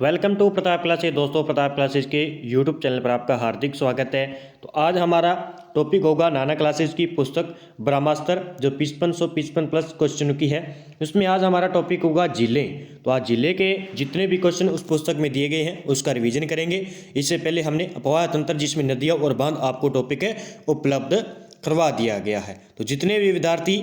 Welcome to Pratap classes. दोस्तों, Pratap classes के YouTube channel पर आपका हार्दिक स्वागत है। तो आज हमारा टॉपिक होगा नाना क्लासेज की पुस्तक ब्रह्मास्त्र, जो 5555 प्लस क्वेश्चन की है। उसमें आज हमारा टॉपिक होगा जिले। तो आज जिले के जितने भी क्वेश्चन उस पुस्तक में दिए गए हैं उसका रिवीजन करेंगे। इससे पहले हमने अपवाह तंत्र, जिसमें नदियाँ और बांध आपको टॉपिक है, उपलब्ध करवा दिया गया है। तो जितने भी विद्यार्थी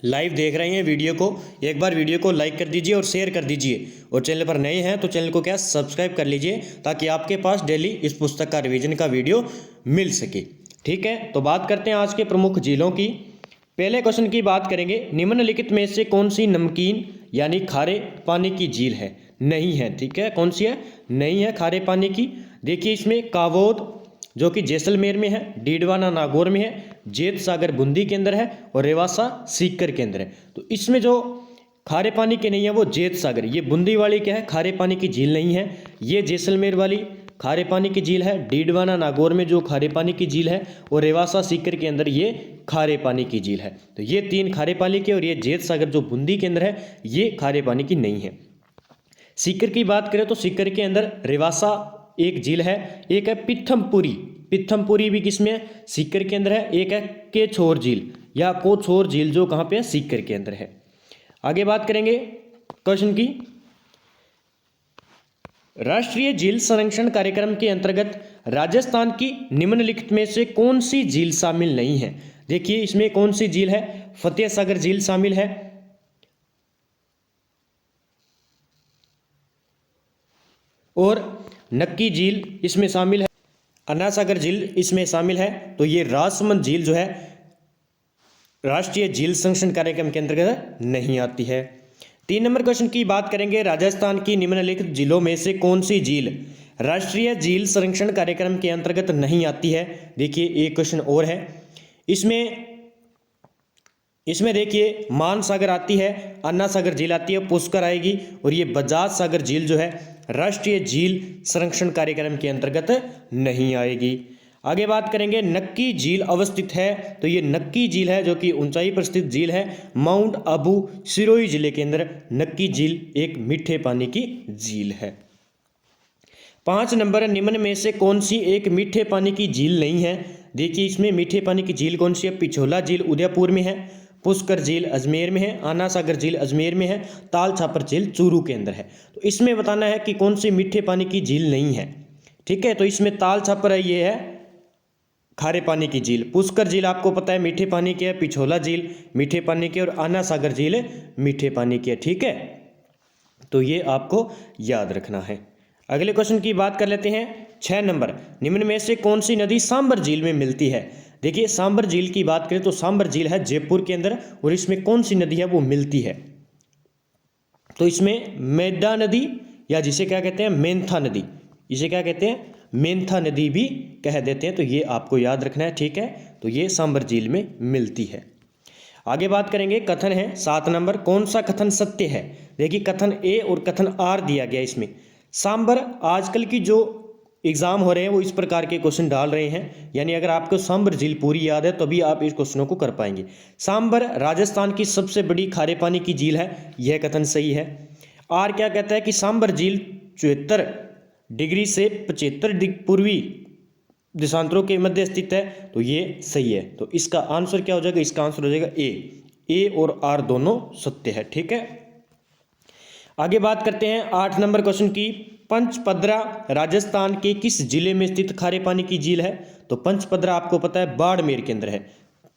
लाइव देख रहे हैं वीडियो को, एक बार वीडियो को लाइक कर दीजिए और शेयर कर दीजिए। और चैनल पर नए हैं तो चैनल को क्या सब्सक्राइब कर लीजिए, ताकि आपके पास डेली इस पुस्तक का रिवीजन का वीडियो मिल सके। ठीक है, तो बात करते हैं आज के प्रमुख जिलों की। पहले क्वेश्चन की बात करेंगे, निम्नलिखित में से कौन सी नमकीन यानी खारे पानी की झील है? नहीं है। ठीक है, कौन सी है? नहीं है खारे पानी की। देखिए, इसमें कावोद जो कि जैसलमेर में है, डीडवाना नागौर में है, जेत सागर बूंदी के अंदर है और रेवासा सीकर के अंदर है। तो इसमें जो खारे पानी की नहीं है वो जेत सागर, ये बूंदी वाली क्या है, खारे पानी की झील नहीं है। ये जैसलमेर वाली खारे पानी की झील है। डीडवाना नागौर में जो खारे पानी की झील है और रेवासा सीकर के अंदर ये खारे पानी की झील है। तो ये तीन खारे पानी की, और ये जेत सागर जो बूंदी के अंदर है ये खारे पानी की नहीं है। सीकर की बात करें तो सीकर के अंदर रेवासा एक झील है, एक है पिथमपुरी। पिथमपुरी भी किसमें है? सीकर के अंदर है। एक है केछोर झील या कोछोर झील, जो कहाँ पे है? सीकर के अंदर है। आगे बात करेंगे क्वेश्चन की, राष्ट्रीय झील संरक्षण कार्यक्रम के अंतर्गत राजस्थान की निम्नलिखित में से कौन सी झील शामिल नहीं है? देखिए, इसमें कौन सी झील है? फतेह सागर झील शामिल है, और नक्की झील इसमें शामिल है, अन्ना सागर झील इसमें शामिल है। तो ये राजसमंद झील जो है राष्ट्रीय झील संरक्षण कार्यक्रम के अंतर्गत नहीं आती है। 3 नंबर क्वेश्चन की बात करेंगे, राजस्थान की निम्नलिखित झीलों में से कौन सी झील राष्ट्रीय झील संरक्षण कार्यक्रम के अंतर्गत नहीं आती है? देखिए, एक क्वेश्चन और है इसमें देखिए, मान सागर आती है, अन्ना सागर झील आती है, पुष्कर आएगी, और ये बजाज सागर झील जो है राष्ट्रीय झील संरक्षण कार्यक्रम के अंतर्गत नहीं आएगी। आगे बात करेंगे, नक्की झील अवस्थित है। तो ये नक्की झील है, जो कि ऊंचाई पर स्थित झील है, माउंट आबू सिरोही जिले के अंदर नक्की झील एक मीठे पानी की झील है। 5 नंबर, निम्न में से कौन सी एक मीठे पानी की झील नहीं है? देखिए, इसमें मीठे पानी की झील कौन सी है? पिछोला झील उदयपुर में है, पुष्कर झील अजमेर में है, आना सागर झील अजमेर में है, ताल छापर झील चूरू के अंदर है। तो इसमें बताना है कि कौन सी मीठे पानी की झील नहीं है। ठीक है, तो इसमें ताल छापर है, ये है खारे पानी की झील। पुष्कर झील आपको पता है मीठे पानी की है, पिछोला झील मीठे पानी की, और आना सागर झील मीठे पानी की है। ठीक है, तो ये आपको याद रखना है। अगले क्वेश्चन की बात कर लेते हैं। 6 नंबर, निम्न में से कौन सी नदी सांबर झील में मिलती है? देखिए, सांबर झील की बात करें तो सांबर झील है जयपुर के अंदर, और इसमें कौन सी नदी है वो मिलती है? तो इसमें मेड्डा नदी, या जिसे क्या कहते हैं, मेंथा नदी, इसे क्या कहते हैं, मेंथा नदी भी कह देते हैं। तो ये आपको याद रखना है। ठीक है, तो ये सांबर झील में मिलती है। आगे बात करेंगे, कथन है 7 नंबर, कौन सा कथन सत्य है? देखिए, कथन ए और कथन आर दिया गया इसमें। सांबर, आजकल की जो एग्जाम हो रहे हैं वो इस प्रकार के क्वेश्चन डाल रहे हैं, यानी अगर आपको सांबर झील पूरी याद है तभी आप इस क्वेश्चनों को कर पाएंगे। सांबर राजस्थान की सबसे बड़ी खारे पानी की झील है, यह कथन सही है। आर क्या कहता है कि सांबर झील 74 डिग्री से 75 पूर्वी देशांतरों के मध्य स्थित है, तो ये सही है। तो इसका आंसर क्या हो जाएगा? इसका आंसर हो जाएगा ए और आर दोनों सत्य है। ठीक है, आगे बात करते हैं 8 नंबर क्वेश्चन की। पंचपदरा राजस्थान के किस जिले में स्थित खारे पानी की झील है? तो पंचपदरा आपको पता है बाड़मेर के अंदर है।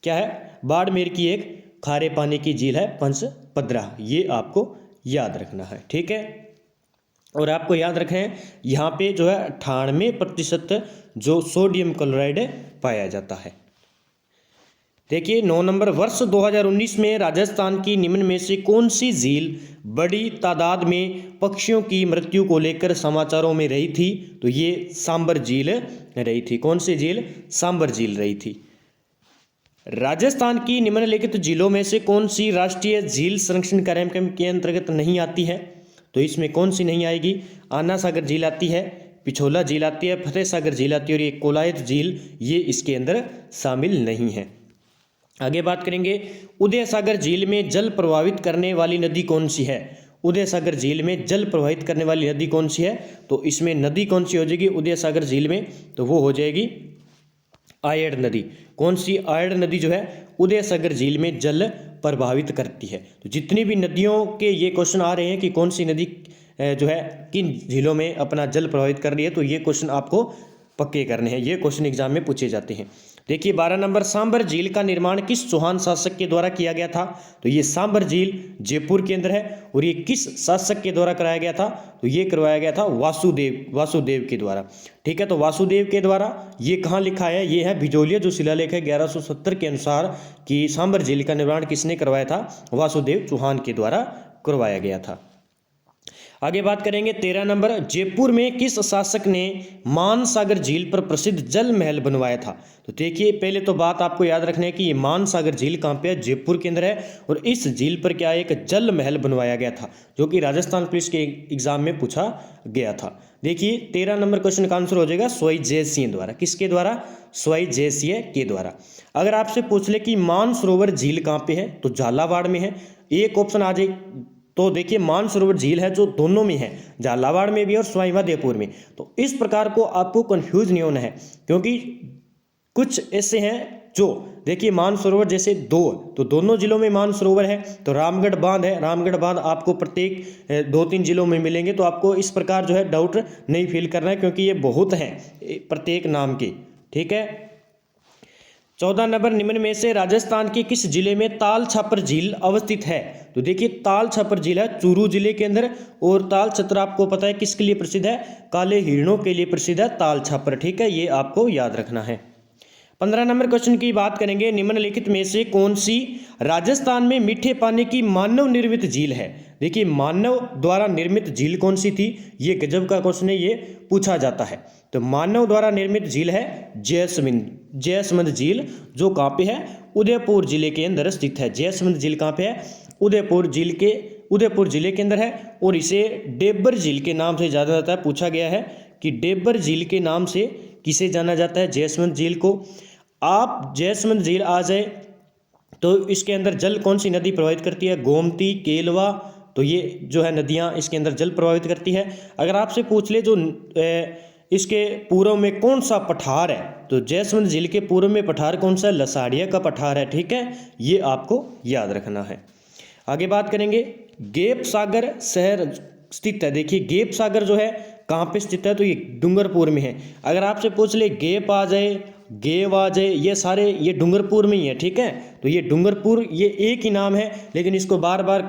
क्या है? बाड़मेर की एक खारे पानी की झील है पंचपदरा, ये आपको याद रखना है। ठीक है, और आपको याद रखें, यहाँ पे जो है 98% जो सोडियम क्लोराइड पाया जाता है। देखिए, 9 नंबर, वर्ष 2019 में राजस्थान की निम्न में से कौन सी झील बड़ी तादाद में पक्षियों की मृत्यु को लेकर समाचारों में रही थी? तो ये सांबर झील रही थी। कौन सी झील? सांबर झील रही थी। राजस्थान की निम्नलिखित झीलों में से कौन सी राष्ट्रीय झील संरक्षण कार्यक्रम के अंतर्गत नहीं आती है? तो इसमें कौन सी नहीं आएगी? आना सागर झील आती है, पिछोला झील आती है, फतेह सागर झील आती है, और ये कोलायत झील ये इसके अंदर शामिल नहीं है। आगे बात करेंगे, उदय सागर झील में जल प्रभावित करने वाली नदी कौन सी है? उदय सागर झील में जल प्रवाहित करने वाली नदी कौन सी है? तो इसमें नदी कौन सी हो जाएगी उदय सागर झील में? तो वो हो जाएगी आयड़ नदी। कौन सी? आयड़ नदी जो है उदय सागर झील में जल प्रभावित करती है। तो जितनी भी नदियों के ये क्वेश्चन आ रहे हैं कि कौन सी नदी जो है किन झीलों में अपना जल प्रभावित कर रही है, तो ये क्वेश्चन आपको पक्के करने हैं, ये क्वेश्चन एग्जाम में पूछे जाते हैं। देखिए 12 नंबर, सांबर झील का निर्माण किस चौहान शासक के द्वारा किया गया था? तो ये सांबर झील जयपुर के अंदर है और ये किस शासक के द्वारा कराया गया था? तो ये करवाया गया था वासुदेव के द्वारा। ठीक है, तो वासुदेव के द्वारा ये कहाँ लिखा है? ये है भिजोलिया जो शिलालेख है 1170 के अनुसार कि सांबर झील का निर्माण किसने करवाया था? वासुदेव चौहान के द्वारा करवाया गया था। आगे बात करेंगे 13 नंबर, जयपुर में किस शासक ने मानसागर झील पर प्रसिद्ध जल महल बनवाया था? तो देखिए पहले तो बात आपको याद रखना है कि ये मानसागर झील कहाँ पे है? जयपुर के अंदर है और इस झील पर क्या एक जल महल बनवाया गया था जो कि राजस्थान पुलिस के एग्जाम में पूछा गया था। देखिए 13 नंबर क्वेश्चन का आंसर हो जाएगा स्वई जयसिंह द्वारा। किसके द्वारा? स्वई जयसिंह के द्वारा। अगर आपसे पूछ ले कि मानसरोवर झील कहाँ पे है? तो झालावाड़ में है। एक ऑप्शन आ जाए तो देखिए मानसरोवर झील है जो दोनों में है, झालावाड़ में भी और सवाई माधोपुर में। तो इस प्रकार को आपको कंफ्यूज नहीं होना है क्योंकि कुछ ऐसे हैं जो देखिए मानसरोवर जैसे तो दोनों जिलों में मानसरोवर है। तो रामगढ़ बांध है, रामगढ़ बांध आपको प्रत्येक 2-3 जिलों में मिलेंगे। तो आपको इस प्रकार जो है डाउट नहीं फील करना है क्योंकि ये बहुत हैं प्रत्येक नाम के। ठीक है, 14 नंबर, निम्न में से राजस्थान के किस जिले में ताल छापर झील अवस्थित है? तो देखिए ताल छापर झील है चूरू जिले के अंदर और ताल छत्र आपको पता है किसके लिए प्रसिद्ध है? काले हिरणों के लिए प्रसिद्ध है ताल छापर। ठीक है, ये आपको याद रखना है। 15 नंबर क्वेश्चन की बात करेंगे, निम्नलिखित में से कौन सी राजस्थान में मीठे पानी की मानव निर्मित झील है? देखिए मानव द्वारा निर्मित झील कौन सी थी? ये गजब का क्वेश्चन है, ये पूछा जाता है। तो मानव द्वारा निर्मित झील है जयसमंद झील जो कहाँ पे है? उदयपुर जिले के अंदर स्थित है। जयसमंद झील कहाँ पे है? उदयपुर जिले के अंदर है और इसे डेबर झील के नाम से जाना जाता है। पूछा गया है कि डेबर झील के नाम से किसे जाना जाता है? जयसमंद झील को। आप जयसमंद झील आ जाए तो इसके अंदर जल कौन सी नदी प्रभावित करती है? गोमती, केलवा। तो ये जो है नदियाँ इसके अंदर जल प्रभावित करती है। अगर आपसे पूछ ले जो इसके पूर्व में कौन सा पठार है? तो जयसमंद झील के पूर्व में पठार कौन सा? लसाड़िया का पठार है। ठीक है, ये आपको याद रखना है। आगे बात करेंगे, गेप सागर शहर स्थित है। देखिए गेप सागर जो है कहाँ पे स्थित है? तो ये डूंगरपुर में है। अगर आपसे पूछ ले गेप आ जाए, गेव आ जाए, ये सारे ये डूंगरपुर में ही है। ठीक है, तो ये डूंगरपुर ये एक ही नाम है लेकिन इसको बार बार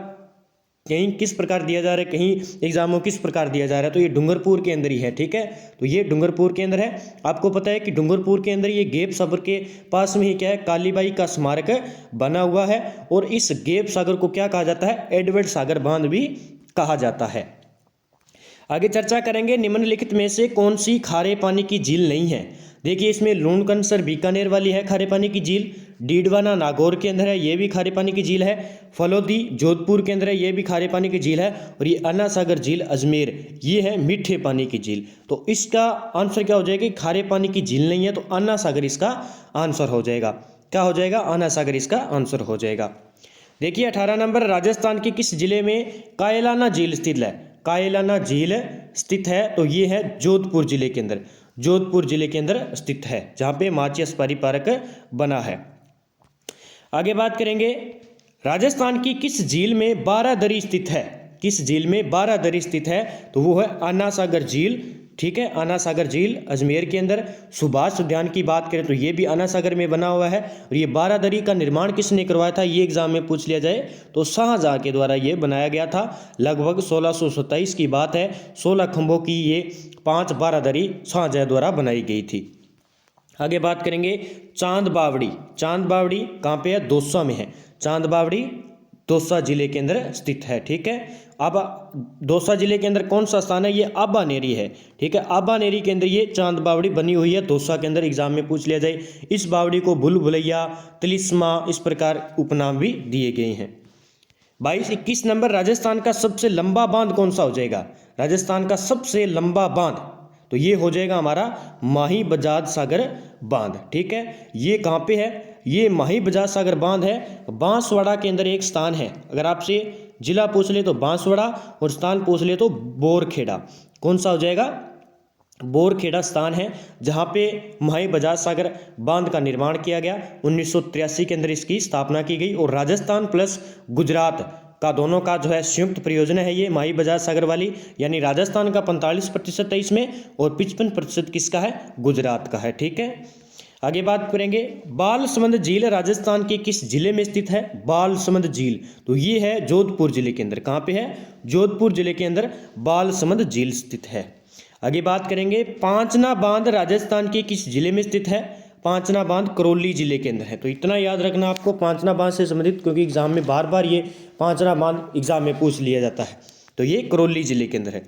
कहीं किस प्रकार दिया जा रहा है, कहीं एग्जाम में किस प्रकार दिया जा रहा है, तो ये डूंगरपुर के अंदर ही है। ठीक है, तो ये डूंगरपुर के अंदर है। आपको पता है कि डूंगरपुर के अंदर ये गेप सागर के पास में ही क्या है? कालीबाई का स्मारक बना हुआ है और इस गेप सागर को क्या कहा जाता है? एडवर्ड सागर बांध भी कहा जाता है। आगे चर्चा करेंगे, निम्नलिखित में से कौन सी खारे पानी की झील नहीं है? देखिए इसमें लूणकनसर बीकानेर वाली है खारे पानी की झील, डीडवाना नागौर के अंदर है, ये भी खारे पानी की झील है, फलोदी जोधपुर के अंदर है, ये भी खारे पानी की झील है, और ये अन्ना सागर झील अजमेर, ये है मीठे पानी की झील। तो इसका आंसर क्या हो जाएगा? खारे पानी की झील नहीं है तो अन्ना सागर इसका आंसर हो जाएगा। क्या हो जाएगा? अन्ना सागर इसका आंसर हो जाएगा। देखिए 18 नंबर, राजस्थान के किस जिले में कायलाना झील स्थित है? कायलाना झील स्थित है तो ये है जोधपुर जिले के अंदर, जोधपुर जिले के अंदर स्थित है जहाँ पे माचियस पारी पार्क बना है। आगे बात करेंगे, राजस्थान की किस झील में 12 दरी स्थित है? किस झील में 12 दरी स्थित है? तो वो है अन्ना सागर झील। ठीक है, अन्ना सागर झील अजमेर के अंदर। सुभाष उद्यान की बात करें तो ये भी अन्ना सागर में बना हुआ है। और ये 12 दरी का निर्माण किसने करवाया था? ये एग्जाम में पूछ लिया जाए तो शाहजहां के द्वारा ये बनाया गया था। लगभग 1627 की बात है। 16 खंभों की ये 5-12 दरी शाहजहां द्वारा बनाई गई थी। आगे बात करेंगे चांद बावड़ी। चांद बावड़ी कहाँ पे है? दौसा में है। चांद बावड़ी दौसा जिले के अंदर स्थित है। ठीक है, अब दौसा जिले के अंदर कौन सा स्थान है? ये आबानेरी है। ठीक है, आबानेरी के अंदर ये चांद बावड़ी बनी हुई है दौसा के अंदर। एग्जाम में पूछ लिया जाए। इस बावड़ी को भूल भुलैया, तिलिस्मा इस प्रकार उपनाम भी दिए गए हैं। 22-21 नंबर, राजस्थान का सबसे लंबा बांध कौन सा हो जाएगा? राजस्थान का सबसे लंबा बांध तो ये हो जाएगा हमारा माही बजाज सागर बांध। ठीक है, ये कहाँ पे है? ये माही बजाज सागर बांध है, बांसवाड़ा के अंदर एक स्थान है। अगर आपसे जिला पूछ ले तो बांसवाड़ा और स्थान पूछ ले तो बोरखेड़ा। कौन सा हो जाएगा? बोरखेड़ा स्थान है जहाँ पे माही बजाज सागर बांध का निर्माण किया गया। 1983 के अंदर इसकी स्थापना की गई और राजस्थान प्लस गुजरात का दोनों का जो है संयुक्त परियोजना है ये माही बजाज सागर वाली, यानी राजस्थान का 45% है इसमें और 55% किसका है? गुजरात का है। ठीक है, आगे बात करेंगे बालसमंद झील राजस्थान के किस जिले में स्थित है? बालसमंद झील तो ये है जोधपुर जिले के अंदर। कहाँ पे है? जोधपुर जिले के अंदर बालसमंद झील स्थित है। आगे बात करेंगे पांचना बांध राजस्थान के किस जिले में स्थित है? पांचना बांध करौली जिले के अंदर है। तो इतना याद रखना आपको पांचना बांध से संबंधित, क्योंकि एग्जाम में बार बार ये पांचना बांध एग्जाम में पूछ लिया जाता है। तो ये करौली जिले के अंदर है।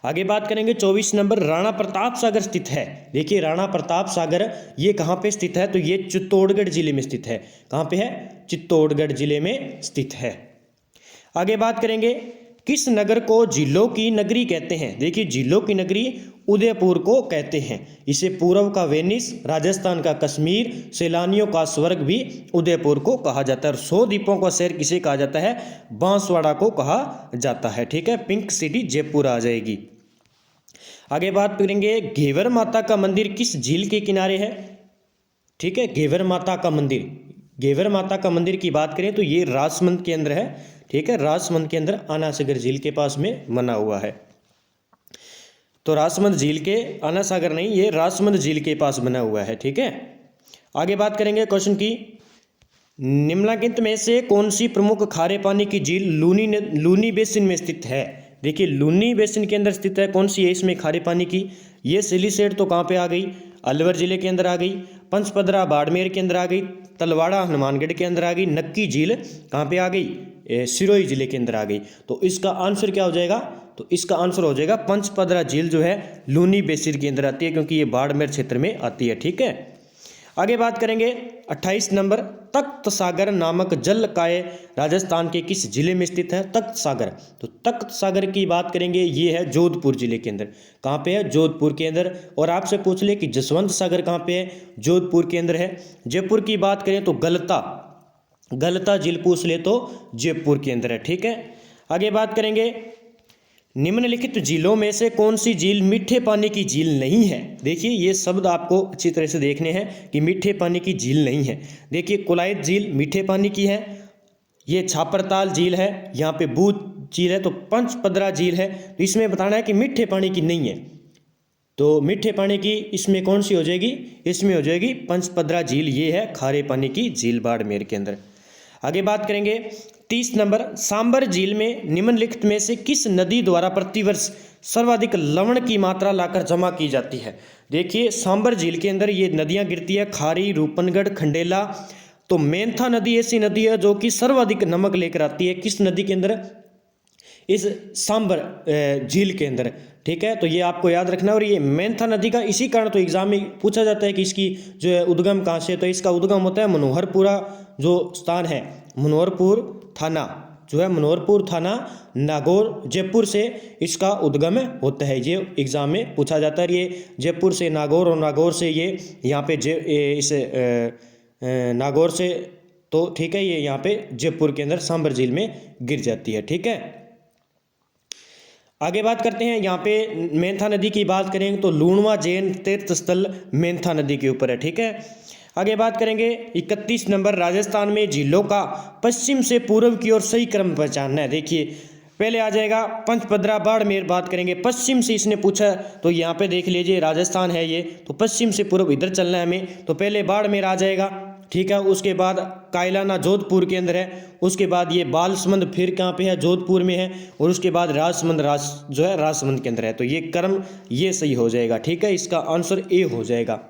आगे बात करेंगे 24 नंबर राणा प्रताप सागर स्थित है। देखिए राणा प्रताप सागर ये कहाँ पे स्थित है? तो ये चित्तौड़गढ़ जिले में स्थित है। कहाँ पे है? चित्तौड़गढ़ जिले में स्थित है। आगे बात करेंगे किस नगर को झीलों की नगरी कहते हैं? देखिए झीलों की नगरी उदयपुर को कहते हैं। इसे पूर्व का वेनिस, राजस्थान का कश्मीर, सैलानियों का स्वर्ग भी उदयपुर को कहा जाता है। और 100 द्वीपों का शहर किसे कहा जाता है? बांसवाड़ा को कहा जाता है। ठीक है, पिंक सिटी जयपुर आ जाएगी। आगे बात करेंगे घेवर माता का मंदिर किस झील के किनारे है? ठीक है, घेवर माता का मंदिर, घेवर माता का मंदिर की बात करें तो ये राजसमंद के अंदर है। ठीक है, राजसमंद के अंदर आना सागर झील के पास में बना हुआ है। तो राजसमंद झील के, आना सागर नहीं, ये राजसमंद झील के पास बना हुआ है। ठीक है, आगे बात करेंगे क्वेश्चन की निम्नलिखित में से कौन सी प्रमुख खारे पानी की झील लूनी बेसिन में स्थित है? देखिए लूनी बेसिन के अंदर स्थित है। कौन सी है इसमें खारे पानी की? ये सिलीसेट तो कहाँ पे आ गई? अलवर जिले के अंदर आ गई। पंचपदरा बाड़मेर के अंदर आ गई। तलवाड़ा हनुमानगढ़ के अंदर आ गई। नक्की झील कहाँ पे आ गई? सिरोही जिले के अंदर आ गई। तो इसका आंसर क्या हो जाएगा? तो इसका आंसर हो जाएगा पंचपदरा झील जो है लूनी बेसिन के अंदर आती है, क्योंकि ये बाड़मेर क्षेत्र में आती है। ठीक है, आगे बात करेंगे 28 नंबर तख्त सागर नामक जल काय राजस्थान के किस जिले में स्थित है? तख्त सागर, तो तख्त सागर की बात करेंगे ये है जोधपुर जिले के अंदर। कहाँ पे है? जोधपुर के अंदर। और आपसे पूछ ले कि जसवंत सागर कहाँ पे है? जोधपुर के अंदर है। जयपुर की बात करें तो गलता झील पूछ ले तो जयपुर के अंदर है। ठीक है, आगे बात करेंगे निम्नलिखित झीलों में से कौन सी झील मीठे पानी की झील नहीं है? देखिए ये शब्द आपको अच्छी तरह से देखने हैं कि मीठे पानी की झील नहीं है। देखिए कुलायत झील मीठे पानी की है, ये छापरताल झील है, यहाँ पे बूथ झील है, तो पंचपदरा झील है। तो इसमें बताना है कि मीठे पानी की नहीं है। तो मीठे पानी की इसमें कौन सी हो जाएगी? इसमें हो जाएगी पंचपदरा झील, ये है खारे पानी की झील बाड़मेर के अंदर। आगे बात करेंगे 30 नंबर सांबर झील में निम्नलिखित में से किस नदी द्वारा प्रतिवर्ष सर्वाधिक लवण की मात्रा लाकर जमा की जाती है? देखिए सांबर झील के अंदर ये नदियां गिरती है, खारी, रूपनगढ़, खंडेला। तो मेंथा नदी ऐसी नदी है जो कि सर्वाधिक नमक लेकर आती है। किस नदी के अंदर? इस सांबर झील के अंदर। ठीक है, तो ये आपको याद रखना। और ये मेंथा नदी का इसी कारण तो एग्जाम में पूछा जाता है कि इसकी जो है उद्गम कहाँ से? तो इसका उद्गम होता है मनोहरपुरा जो स्थान है, मनोहरपुर थाना जो है, मनोहरपुर थाना नागौर जयपुर से इसका उद्गम होता है। ये एग्जाम में पूछा जाता है। ये जयपुर से नागौर और नागौर से ये यहाँ पे इस नागौर से, तो ठीक है, ये यहाँ पे जयपुर के अंदर सांबर झील में गिर जाती है। ठीक है, आगे बात करते हैं। यहाँ पे मेंथा नदी की बात करेंगे तो लूणवा जैन तीर्थ स्थल मेंथा नदी के ऊपर है। ठीक है, आगे बात करेंगे 31 नंबर राजस्थान में झीलों का पश्चिम से पूर्व की ओर सही क्रम पहचानना है। देखिए पहले आ जाएगा पंचपदरा बाड़मेर, बात करेंगे पश्चिम से, इसने पूछा तो यहाँ पे देख लीजिए राजस्थान है ये, तो पश्चिम से पूर्व इधर चलना है हमें। तो पहले बाड़मेर आ जाएगा। ठीक है, उसके बाद कायलाना जोधपुर के अंदर है, उसके बाद ये बालसमंद फिर कहाँ पे है? जोधपुर में है, और उसके बाद राजसमंद जो है राजसमंद के अंदर है। तो ये क्रम ये सही हो जाएगा। ठीक है, इसका आंसर ए हो जाएगा।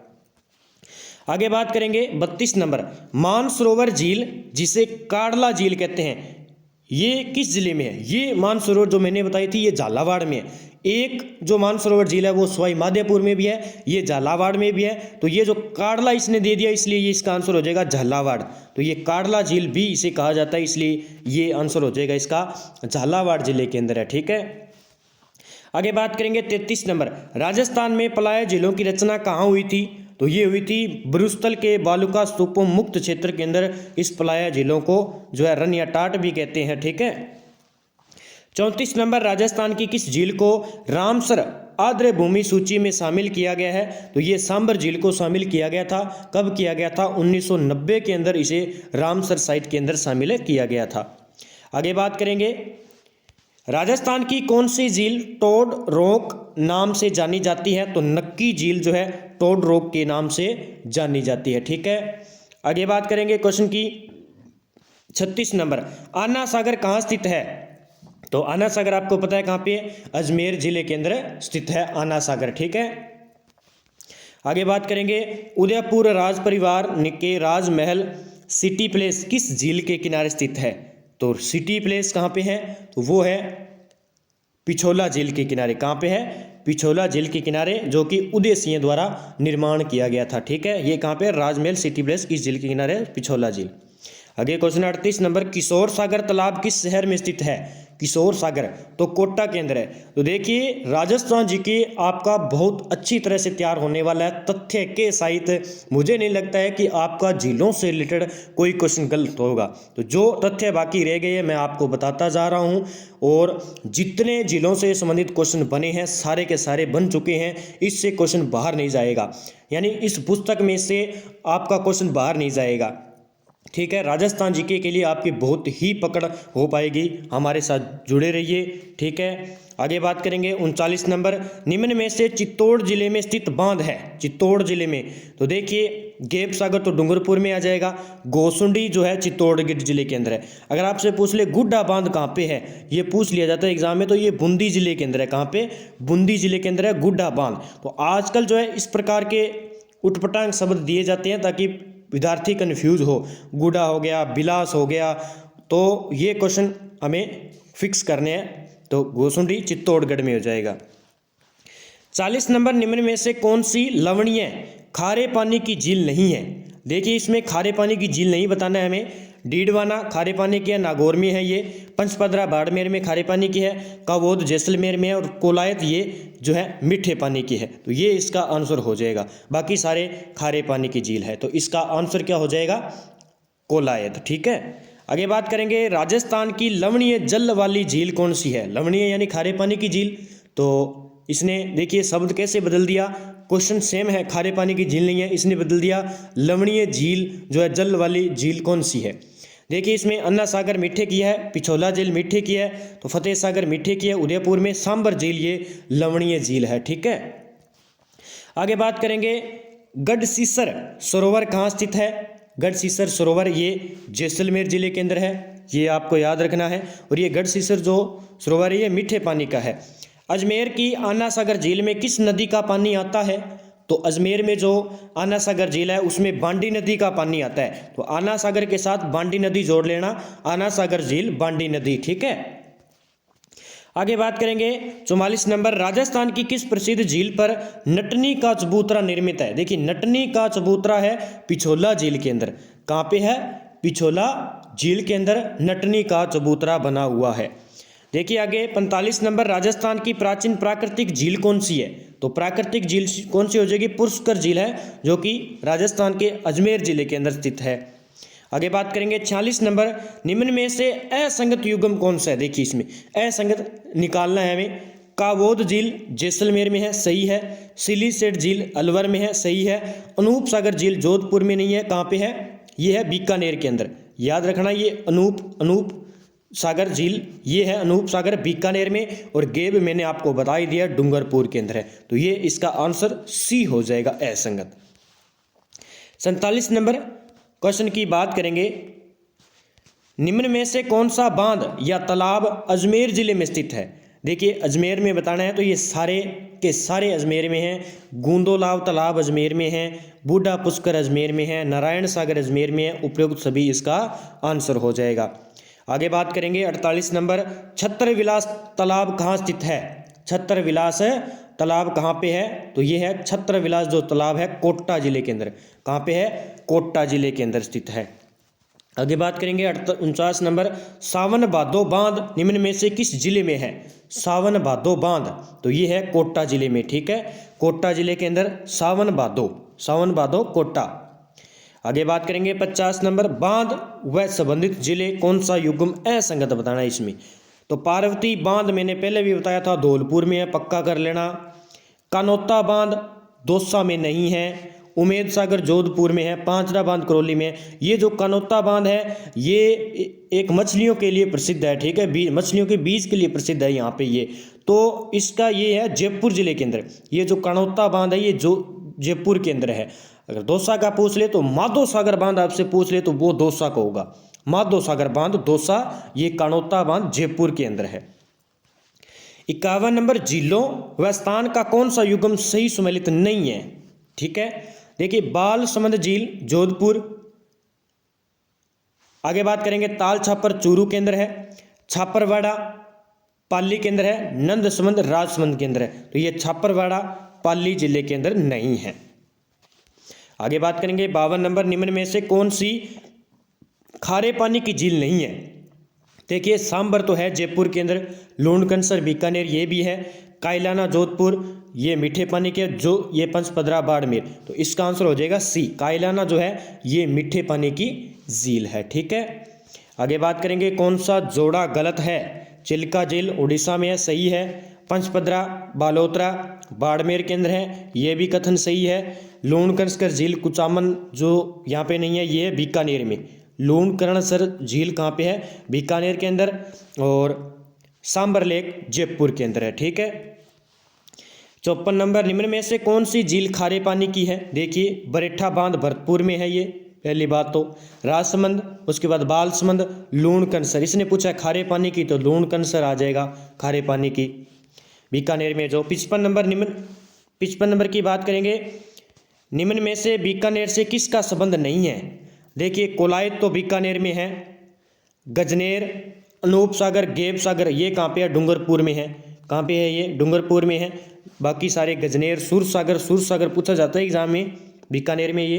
आगे बात करेंगे 32 नंबर मानसरोवर झील जिसे काड़ला झील कहते हैं, ये किस जिले में है? ये मानसरोवर जो मैंने बताई थी ये झालावाड़ में है। एक जो मानसरोवर झील है वो सवाई माधोपुर में भी है, ये झालावाड़ में भी है। तो ये जो काड़ला इसने दे दिया इसलिए ये इसका आंसर हो जाएगा झालावाड़। तो ये काड़ला झील भी इसे कहा जाता है, इसलिए ये आंसर हो जाएगा इसका झालावाड़ जिले के अंदर है। ठीक है, आगे बात करेंगे 33 नंबर राजस्थान में पलाया झीलों की रचना कहाँ हुई थी? तो ये हुई थी ब्रुस्तल के बालुका स्तूपों मुक्त क्षेत्र के अंदर इस पलाया झीलों को जो है रन या टाट भी कहते हैं। ठीक है। 34 नंबर, राजस्थान की किस झील को रामसर आर्द्र भूमि सूची में शामिल किया गया है? तो ये सांबर झील को शामिल किया गया था। कब किया गया था? 1990 के अंदर इसे रामसर साइट के अंदर शामिल किया गया था। आगे बात करेंगे, राजस्थान की कौन सी झील टोड रॉक नाम से जानी जाती है? तो नक्की झील जो है टोड रॉक के नाम से जानी जाती है। ठीक है। आगे बात करेंगे क्वेश्चन की 36 नंबर, आना सागर कहाँ स्थित है? तो आना सागर आपको पता है कहाँ पे? अजमेर जिले के अंदर स्थित है आना सागर। ठीक है। आगे बात करेंगे, उदयपुर राज परिवार के राजमहल सिटी प्लेस किस झील के किनारे स्थित है? तो सिटी प्लेस कहाँ पे है? तो वो है पिछोला झील के किनारे। कहाँ पे है? पिछोला झील के किनारे, जो कि उदय सिंह द्वारा निर्माण किया गया था। ठीक है। ये कहाँ पे? राजमहल सिटी प्लेस किस झील के किनारे? पिछोला झील। आगे क्वेश्चन 38 नंबर, किशोर सागर तालाब किस शहर में स्थित है? किशोर सागर तो कोटा के अंदर है। तो देखिए राजस्थान जी के आपका बहुत अच्छी तरह से तैयार होने वाला है तथ्य के सहित। मुझे नहीं लगता है कि आपका झीलों से रिलेटेड कोई क्वेश्चन गलत होगा। तो जो तथ्य बाकी रह गए हैं मैं आपको बताता जा रहा हूं, और जितने झीलों से संबंधित क्वेश्चन बने हैं सारे के सारे बन चुके हैं। इससे क्वेश्चन बाहर नहीं जाएगा, यानी इस पुस्तक में से आपका क्वेश्चन बाहर नहीं जाएगा। ठीक है। राजस्थान जीके के लिए आपकी बहुत ही पकड़ हो पाएगी, हमारे साथ जुड़े रहिए। ठीक है। आगे बात करेंगे 39 नंबर, निम्न में से चित्तौड़ जिले में स्थित बांध है? चित्तौड़ जिले में तो देखिए गेप सागर तो डूंगरपुर में आ जाएगा, गोसुंडी जो है चित्तौड़गढ़ जिले के अंदर है। अगर आपसे पूछ ले गुड्डा बांध कहाँ पे है, ये पूछ लिया जाता है एग्जाम में, तो ये बूंदी जिले के अंदर है। कहाँ पे? बूंदी जिले के अंदर है गुड्डा बांध। तो आजकल जो है इस प्रकार के उटपटांग शब्द दिए जाते हैं ताकि विद्यार्थी कन्फ्यूज हो। गुडा हो गया, बिलास हो गया, तो ये क्वेश्चन हमें फिक्स करने हैं। तो गोसुंडी चित्तौड़गढ़ में हो जाएगा। 40 नंबर, निम्न में से कौन सी लवणीय खारे पानी की झील नहीं है? देखिए इसमें खारे पानी की झील नहीं बताना है हमें। डीडवाना खारे पानी की है, नागौर में है ये। पंचपदरा बाड़मेर में खारे पानी की है, कावोद जैसलमेर में है, और कोलायत ये जो है मीठे पानी की है। तो ये इसका आंसर हो जाएगा। बाकी सारे खारे पानी की झील है, तो इसका आंसर क्या हो जाएगा? कोलायत। ठीक है। आगे बात करेंगे, राजस्थान की लवणीय जल वाली झील कौन सी है? लवणीय यानी खारे पानी की झील। तो इसने देखिए शब्द कैसे बदल दिया, क्वेश्चन सेम है, खारे पानी की झील नहीं है, इसने बदल दिया लवणीय झील जो है जल वाली झील कौन सी है। देखिए इसमें अन्ना सागर मीठे की है, पिछोला झील मीठे की है, तो फतेह सागर मीठे की है, उदयपुर में सांबर झील ये लवणीय झील है। ठीक है। आगे बात करेंगे, गढ़सीसर सरोवर कहाँ स्थित है? गढ़सीसर सरोवर ये जैसलमेर जिले के अंदर है, ये आपको याद रखना है। और ये गढ़सीसर जो सरोवर है ये मीठे पानी का है। अजमेर की आना सागर झील में किस नदी का पानी आता है? तो अजमेर में जो आना सागर झील है उसमें बांडी नदी का पानी आता है। तो आना सागर के साथ बांडी नदी जोड़ लेना, आना सागर झील बांडी नदी। ठीक है। आगे बात करेंगे 44 नंबर, राजस्थान की किस प्रसिद्ध झील पर नटनी का चबूतरा निर्मित है? देखिए नटनी का चबूतरा है पिछोला झील के अंदर। कहाँ पे है? पिछोला झील के अंदर नटनी का चबूतरा बना हुआ है। देखिए आगे 45 नंबर, राजस्थान की प्राचीन प्राकृतिक झील कौन सी है? तो प्राकृतिक झील कौन सी हो जाएगी? पुष्कर झील है, जो कि राजस्थान के अजमेर जिले के अंदर स्थित है। आगे बात करेंगे 46 नंबर, निम्न में से असंगत युग्म कौन सा है? देखिए इसमें असंगत निकालना है हमें। कावोद झील जैसलमेर में है, सही है। सिलीसेट झील अलवर में है, सही है। अनूप सागर झील जोधपुर में नहीं है, कहाँ पे है? ये है बीकानेर के अंदर। याद रखना ये अनूप सागर झील ये है अनूप सागर बीकानेर में, और गेब मैंने आपको बता ही दिया डूंगरपुर के अंदर है। तो ये इसका आंसर सी हो जाएगा, असंगत। 47 नंबर क्वेश्चन की बात करेंगे, निम्न में से कौन सा बांध या तालाब अजमेर जिले में स्थित है? देखिए अजमेर में बताना है तो ये सारे के सारे अजमेर में हैं। गूंदोलाव तालाब अजमेर में है, बूढ़ा पुष्कर अजमेर में है, नारायण सागर अजमेर में है। उपयुक्त सभी इसका आंसर हो जाएगा। आगे बात करेंगे 48 नंबर, छत्रविलास तालाब कहाँ स्थित है? छत्रविलास तालाब कहाँ पे है? तो ये है छत्रविलास जो तालाब है कोटा जिले के अंदर। कहाँ पे है? कोटा जिले के अंदर स्थित है। आगे बात करेंगे 49 नंबर, सावन भादो बांध निम्न में से किस जिले में है? सावन भादो बांध तो ये है कोटा जिले में। ठीक है, कोटा जिले के अंदर सावन भादो सावन भादो कोटा। आगे बात करेंगे 50 नंबर, बांध व संबंधित जिले कौन सा युग्म असंगत बताना है इसमें। तो पार्वती बांध मैंने पहले भी बताया था धौलपुर में है, पक्का कर लेना। कानोता बांध दौसा में नहीं है, उमेद सागर जोधपुर में है, पांचरा बांध करौली में है। ये जो कानोता बांध है ये एक मछलियों के लिए प्रसिद्ध है, ठीक है, मछलियों के बीज के लिए प्रसिद्ध है यहाँ पे ये। तो इसका ये है जयपुर जिले के अंदर, ये जो कानोता बांध है ये जो जयपुर के अंदर है। अगर दौसा का पूछ ले तो माधो सागर बांध आपसे पूछ ले तो वो दौसा का होगा, माधो सागर बांध दौसा, ये कानोता बांध जयपुर के अंदर है। 51 नंबर, झीलों व स्थान का कौन सा युग्म सही सुमेलित नहीं है, ठीक है। देखिए बालसमंद झील जोधपुर। आगे बात करेंगे ताल छापर चूरू के अंदर है, छापरवाड़ा पाली के अंदर है, नंदसमंद राजसमंद के अंदर है। तो ये छापरवाड़ा पाली जिले के अंदर नहीं है। आगे बात करेंगे 52 नंबर, निम्न में से कौन सी खारे पानी की झील नहीं है। देखिए सांबर तो है जयपुर के अंदर, लूणकंसर बीकानेर ये भी है, कायलाना जोधपुर ये मीठे पानी के, जो ये पंचपदरा बाड़मेर। तो इसका आंसर हो जाएगा सी, कायलाना जो है ये मीठे पानी की झील है, ठीक है। आगे बात करेंगे कौन सा जोड़ा गलत है। चिल्का झील उड़ीसा में है, सही है। पंचपदरा बालोतरा बाड़मेर के अंदर है, ये भी कथन सही है। लूणकंसर झील कुचामन जो यहाँ पे नहीं है, ये है बीकानेर में। लूणकरणसर झील कहाँ पे है, बीकानेर के अंदर। और सांबर लेक जयपुर के अंदर है, ठीक है। 54 नंबर, निम्न में से कौन सी झील खारे पानी की है। देखिए बरेठा बांध भरतपुर में है, ये पहली बात तो। राजसमंद, उसके बाद बालसमंद, लूणकंसर, इसने पूछा खारे पानी की तो लूणकंसर आ जाएगा खारे पानी की, बीकानेर में जो। 55 नंबर की बात करेंगे, निम्न में से बीकानेर से किसका संबंध नहीं है। देखिए कोलायत तो बीकानेर में है, गजनेर, अनूप सागर, गेब सागर ये कहाँ पे है, डूंगरपुर में है। कहाँ पे है ये, डूंगरपुर में है। बाकी सारे गजनेर, सुरसागर पूछा जाता है एग्जाम में, बीकानेर में ये।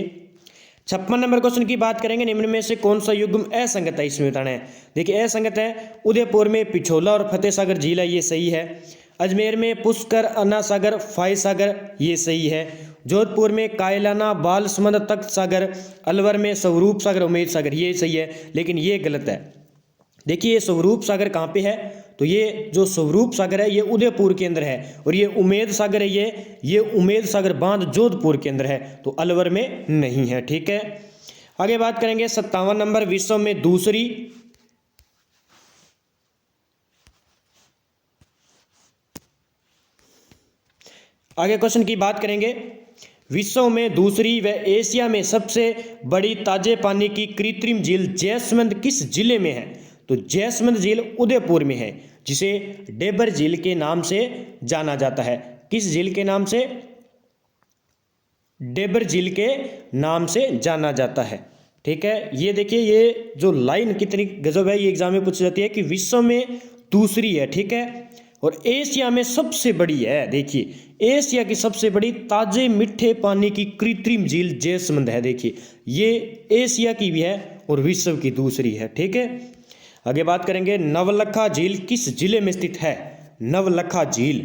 56 नंबर क्वेश्चन की बात करेंगे, निम्न में से कौन सा युग्म असंगत है इसमें बताना है। देखिए असंगत है, उदयपुर में पिछोला और फतेह सागर झील है, ये सही है। अजमेर में पुष्कर, अन्ना सागर, फाय सागर ये सही है। जोधपुर में कायलाना, बालसमंद, तख्त सागर, अलवर में स्वरूप सागर, उमेद सागर ये सही है, लेकिन ये गलत है। देखिए ये स्वरूप सागर कहाँ पे है, तो ये जो स्वरूप सागर है ये उदयपुर के अंदर है, और ये उमेद सागर है ये उमेद सागर बांध जोधपुर के अंदर है, तो अलवर में नहीं है, ठीक है। आगे बात करेंगे 57 नंबर, विश्व में दूसरी आगे क्वेश्चन की बात करेंगे, विश्व में दूसरी व एशिया में सबसे बड़ी ताजे पानी की कृत्रिम झील जैसमंद किस जिले में है। तो जैसमंद झील उदयपुर में है, जिसे डेबर झील के नाम से जाना जाता है। किस झील के नाम से, डेबर झील के नाम से जाना जाता है, ठीक है। ये देखिए ये जो लाइन कितनी गजब है, ये एग्जाम में पूछी जाती है कि विश्व में दूसरी है, ठीक है, और एशिया में सबसे बड़ी है। देखिए एशिया की सबसे बड़ी ताजे मीठे पानी की कृत्रिम झील जैसमंद है। देखिए ये एशिया की भी है और विश्व की दूसरी है, ठीक है। आगे बात करेंगे नवलखा झील किस जिले में स्थित है। नवलखा झील,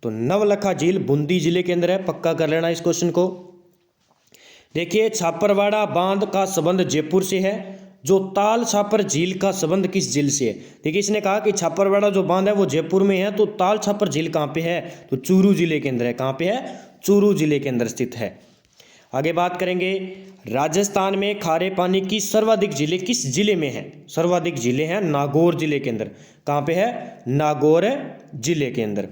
तो नवलखा झील बूंदी जिले के अंदर है, पक्का कर लेना इस क्वेश्चन को। देखिए छापरवाड़ा बांध का संबंध जयपुर से है, जो ताल छापर झील का संबंध किस झील से है। देखिए इसने कहा कि छापरवाड़ा जो बांध है वो जयपुर में है, तो ताल छापर झील कहाँ पे है, तो चूरू जिले के अंदर है। कहाँ पे है, चूरू जिले के अंदर स्थित है। आगे बात करेंगे राजस्थान में खारे पानी की सर्वाधिक झीलें किस जिले में है। सर्वाधिक झीलें हैं नागौर जिले के अंदर। कहाँ पे है, नागौर जिले के अंदर।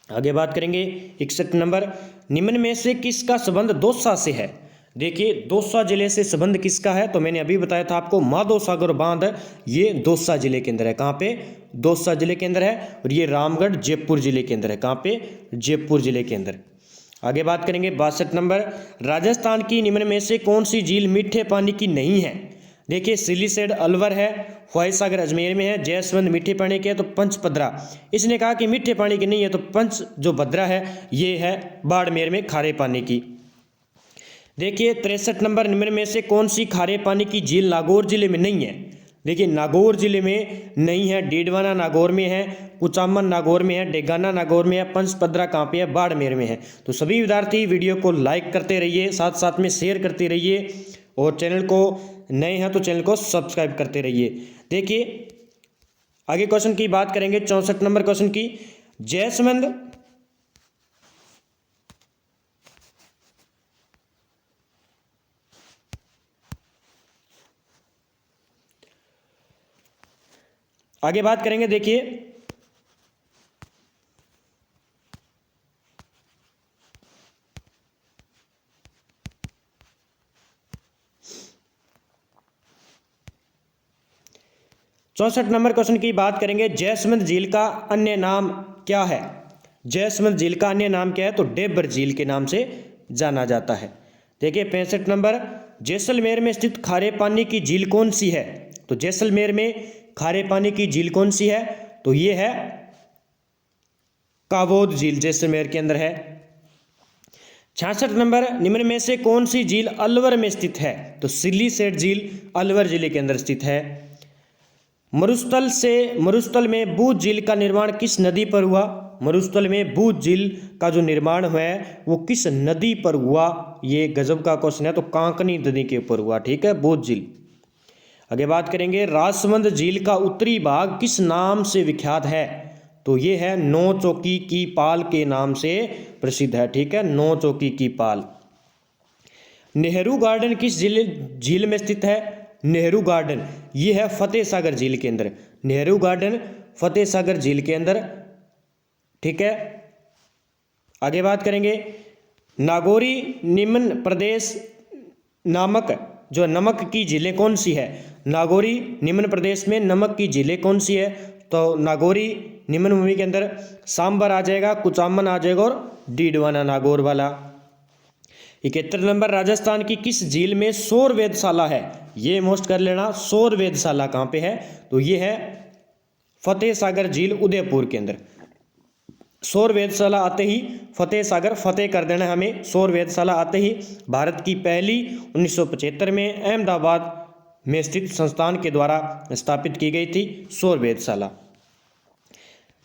आगे बात करेंगे 61 नंबर, निम्न में से किसका संबंध दौसा से है। देखिए दौसा जिले से संबंध किसका है, तो मैंने अभी बताया था आपको माधो सागर बांध ये दौसा जिले के अंदर है। कहाँ पे, दौसा जिले के अंदर है, और ये रामगढ़ जयपुर जिले के अंदर है। कहाँ पे, जयपुर जिले के अंदर। आगे बात करेंगे 62 नंबर, राजस्थान की निम्न में से कौन सी झील मीठे पानी की नहीं है। देखिए सिलीसेड अलवर है, ख्वाई सागर अजमेर में है, जैसमंद मीठे पानी के है, तो पंचपदरा इसने कहा कि मीठे पानी की नहीं है, तो पंच जो भद्रा है ये है बाड़मेर में खारे पानी की। देखिए 63 नंबर, निम्न में से कौन सी खारे पानी की झील नागौर जिले में नहीं है। देखिए नागौर जिले में नहीं है, डीडवाना नागौर में है, कुचामन नागौर में है, डेगाना नागौर में है, पंचपदरा कहाँ पे है, बाड़मेर में है। तो सभी विद्यार्थी वीडियो को लाइक करते रहिए, साथ साथ में शेयर करते रहिए और चैनल को नए हैं तो चैनल को सब्सक्राइब करते रहिए। देखिए आगे क्वेश्चन की बात करेंगे 64 नंबर क्वेश्चन की। जैसमंद आगे बात करेंगे। देखिए चौसठ नंबर क्वेश्चन की बात करेंगे। जैसमंद झील का अन्य नाम क्या है? जैसमंद झील का अन्य नाम क्या है? तो डेबर झील के नाम से जाना जाता है। देखिए 65 नंबर, जैसलमेर में स्थित खारे पानी की झील कौन सी है? तो जैसलमेर में खारे पानी की झील कौन सी है? तो ये है काबोद झील, जैसलमेर के अंदर है। 66 नंबर, निम्न में से कौन सी झील अलवर में स्थित है? तो सिल्लीसेट झील अलवर जिले के अंदर स्थित है। मरुस्थल में बूझ झील का निर्माण किस नदी पर हुआ? मरुस्थल में बूझ झील का जो निर्माण हुआ है वो किस नदी पर हुआ? ये गजब का क्वेश्चन है। तो कांकनी नदी के ऊपर हुआ, ठीक है, बूझ झील। आगे बात करेंगे। राजसमंद झील का उत्तरी भाग किस नाम से विख्यात है? तो ये है नौ चौकी की पाल के नाम से प्रसिद्ध है, ठीक है, नौ चौकी की पाल। नेहरू गार्डन किस झील में स्थित है? नेहरू गार्डन ये है फतेह सागर झील के अंदर। नेहरू गार्डन फतेह सागर झील के अंदर, ठीक है। आगे बात करेंगे। नागौरी निम्न प्रदेश नामक जो नमक की झीलें कौन सी है? नागौरी निम्न प्रदेश में नमक की झीलें कौन सी है? तो नागौरी निम्न भूमि के अंदर सांबर आ जाएगा, कुचामन आ जाएगा और डीडवाना नागौर वाला। 71 नंबर, राजस्थान की किस झील में सौर वेधशाला है? ये मोस्ट कर लेना, सौर वेधशाला कहाँ पे है? तो ये है फतेह सागर झील उदयपुर के अंदर। सौर वेधशाला आते ही फतेह सागर फतेह कर देना हमें। सौर वेधशाला आते ही भारत की पहली 1975 में अहमदाबाद में स्थित संस्थान के द्वारा स्थापित की गई थी सौर वेधशाला।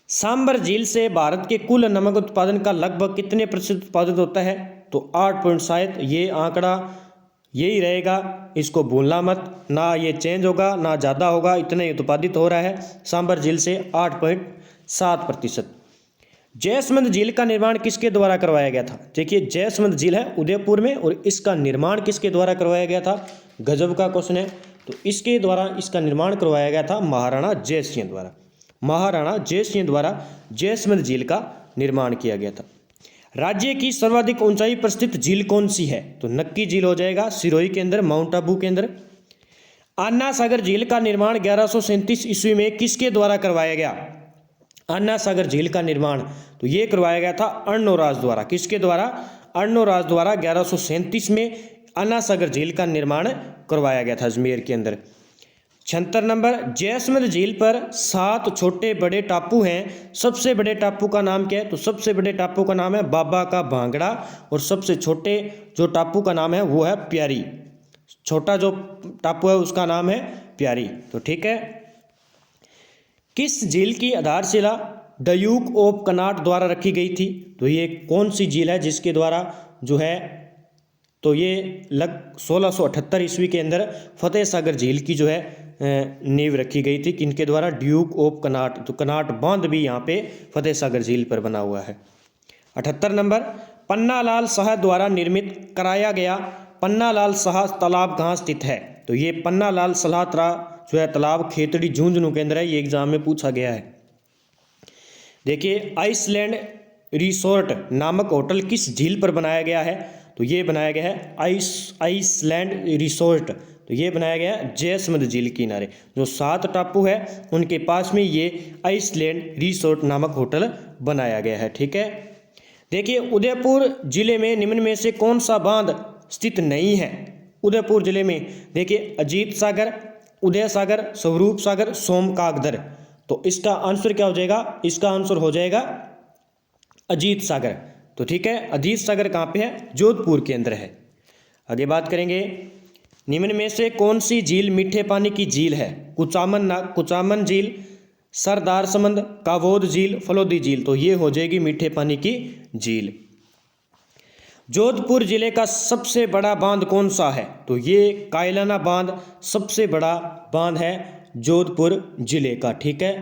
सांबर झील से भारत के कुल नमक उत्पादन का लगभग कितने प्रतिशत उत्पादित होता है? तो 8 पॉइंट, शायद ये आंकड़ा यही रहेगा, इसको भूलना मत, ना ये चेंज होगा ना ज़्यादा होगा, इतना ही उत्पादित हो रहा है सांबर झील से 8.7%। जैसमंद झील का निर्माण किसके द्वारा करवाया गया था? देखिए जैसमंद झील है उदयपुर में और इसका निर्माण किसके द्वारा करवाया गया था? गजब का क्वेश्चन है। तो इसके द्वारा इसका निर्माण करवाया गया था महाराणा जय सिंह द्वारा। महाराणा जय सिंह द्वारा जैसमंद झील का निर्माण किया गया था। राज्य की सर्वाधिक ऊंचाई पर स्थित झील कौन सी है? तो नक्की झील हो जाएगा, सिरोही के अंदर, माउंट आबू के अंदर। अन्ना सागर झील का निर्माण 1137 ईस्वी में किसके द्वारा करवाया गया? अन्ना सागर झील का निर्माण तो ये करवाया गया था अर्णोराज द्वारा। किसके द्वारा? अर्णोराज द्वारा 1137 में अन्ना सागर झील का निर्माण करवाया गया था अजमेर के अंदर। 76 नंबर, जैसमंद झील पर 7 छोटे बड़े टापू हैं, सबसे बड़े टापू का नाम क्या है? तो सबसे बड़े टापू का नाम है बाबा का भांगड़ा और सबसे छोटे जो टापू का नाम है वो है प्यारी। छोटा जो टापू है उसका नाम है प्यारी। तो ठीक है। किस झील की आधारशिला ड्यूक ऑफ कनाट द्वारा रखी गई थी? तो ये कौन सी झील है जिसके द्वारा जो है, तो ये 1678 ईस्वी के अंदर फतेह सागर झील की जो है नींव रखी गई थी। किनके द्वारा? Duke of Connaught. तो कनाट बांध भी यहाँ पे फतेह सागर झील पर बना हुआ है। 78 नंबर, पन्नालाल शाह द्वारा निर्मित कराया गया पन्नालाल शाह तालाब कहाँ स्थित है? तो ये पन्नालाल शाह जो है तालाब खेतड़ी झुंझुनू के अंदर है। ये एग्जाम में पूछा गया है। देखिए आइसलैंड रिसोर्ट नामक होटल किस झील पर बनाया गया है? तो ये बनाया गया है आइसलैंड रिसोर्ट। तो ये बनाया गया है जैसमंद झील के किनारे। जो 7 टापू है उनके पास में ये आइसलैंड रिसोर्ट नामक होटल बनाया गया है। ठीक है। देखिए उदयपुर जिले में निम्न में से कौन सा बांध स्थित नहीं है? उदयपुर जिले में देखिए अजीत सागर, उदय सागर, स्वरूप सागर, सोमकागधर। तो इसका आंसर क्या हो जाएगा? इसका आंसर हो जाएगा अजीत सागर। तो ठीक है, अजीत सागर कहाँ पे है? जोधपुर के अंदर है। आगे बात करेंगे निम्न में से कौन सी झील मीठे पानी की झील है? कुचामन झील, सरदार समंद, कावोद झील, फलोदी झील। तो ये हो जाएगी मीठे पानी की झील। जोधपुर जिले का सबसे बड़ा बांध कौन सा है? तो ये कायलाना बांध सबसे बड़ा बांध है जोधपुर जिले का। ठीक है,